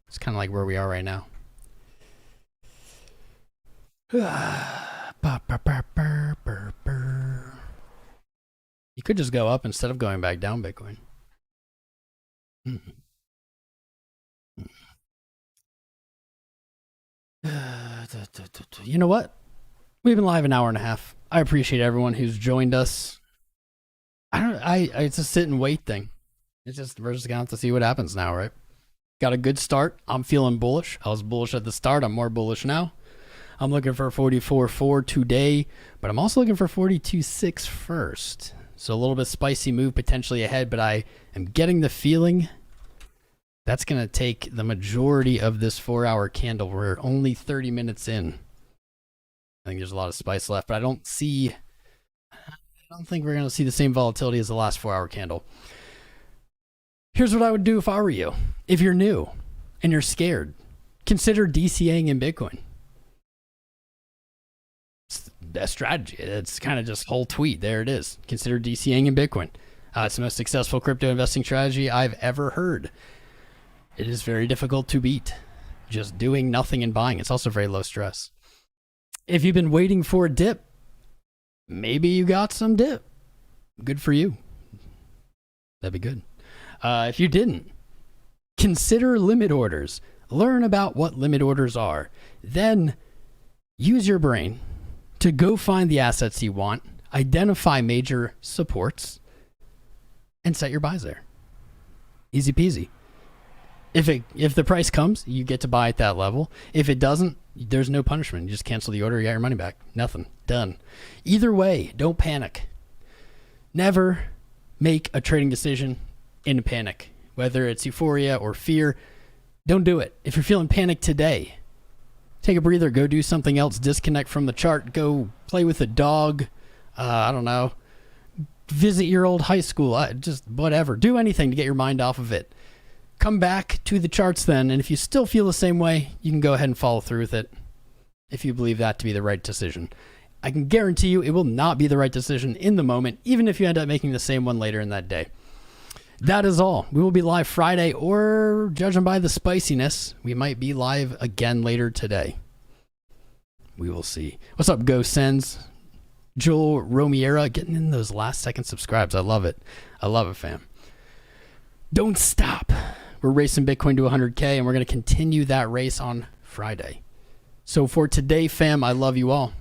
It's kind of like where we are right now. You could just go up instead of going back down, Bitcoin. You know what? We've been live an hour and a half. I appreciate everyone who's joined us. It's a sit and wait thing. It's just, we're just gonna have to see what happens now, right? Got a good start. I'm feeling bullish. I was bullish at the start. I'm more bullish now. I'm looking for 44.4 today, but I'm also looking for 42.6 first. So a little bit spicy move potentially ahead, but I am getting the feeling that's going to take the majority of this 4 hour candle. We're only 30 minutes in. I think there's a lot of spice left, but I don't think we're going to see the same volatility as the last 4 hour candle. Here's what I would do if I were you. If you're new and you're scared, Consider DCAing in Bitcoin. It's the best strategy. It's kind of just whole tweet. There it is. Consider DCAing in Bitcoin. It's the most successful crypto investing strategy I've ever heard. It is very difficult to beat. Just doing nothing and buying. It's also very low stress. If you've been waiting for a dip, maybe you got some dip. Good for you. That'd be good. If you didn't, consider limit orders. Learn about what limit orders are. Then use your brain to go find the assets you want, identify major supports, and set your buys there. Easy peasy. If the price comes, you get to buy at that level. If it doesn't, there's no punishment. You just cancel the order, you got your money back. Nothing. Done. Either way, don't panic. Never make a trading decision in a panic. Whether it's euphoria or fear, don't do it. If you're feeling panic today, take a breather, go do something else, disconnect from the chart, go play with a dog, I don't know, visit your old high school, just whatever. Do anything to get your mind off of it. Come back to the charts then, and if you still feel the same way, you can go ahead and follow through with it if you believe that to be the right decision. I can guarantee you it will not be the right decision in the moment, even if you end up making the same one later in that day. That is all. We will be live Friday, or judging by the spiciness, we might be live again later today. We will see. What's up, Go Sends? Joel Romiera getting in those last second subscribes. I love it. I love it, fam. Don't stop. We're racing Bitcoin to 100K, and we're going to continue that race on Friday. So for today, fam, I love you all.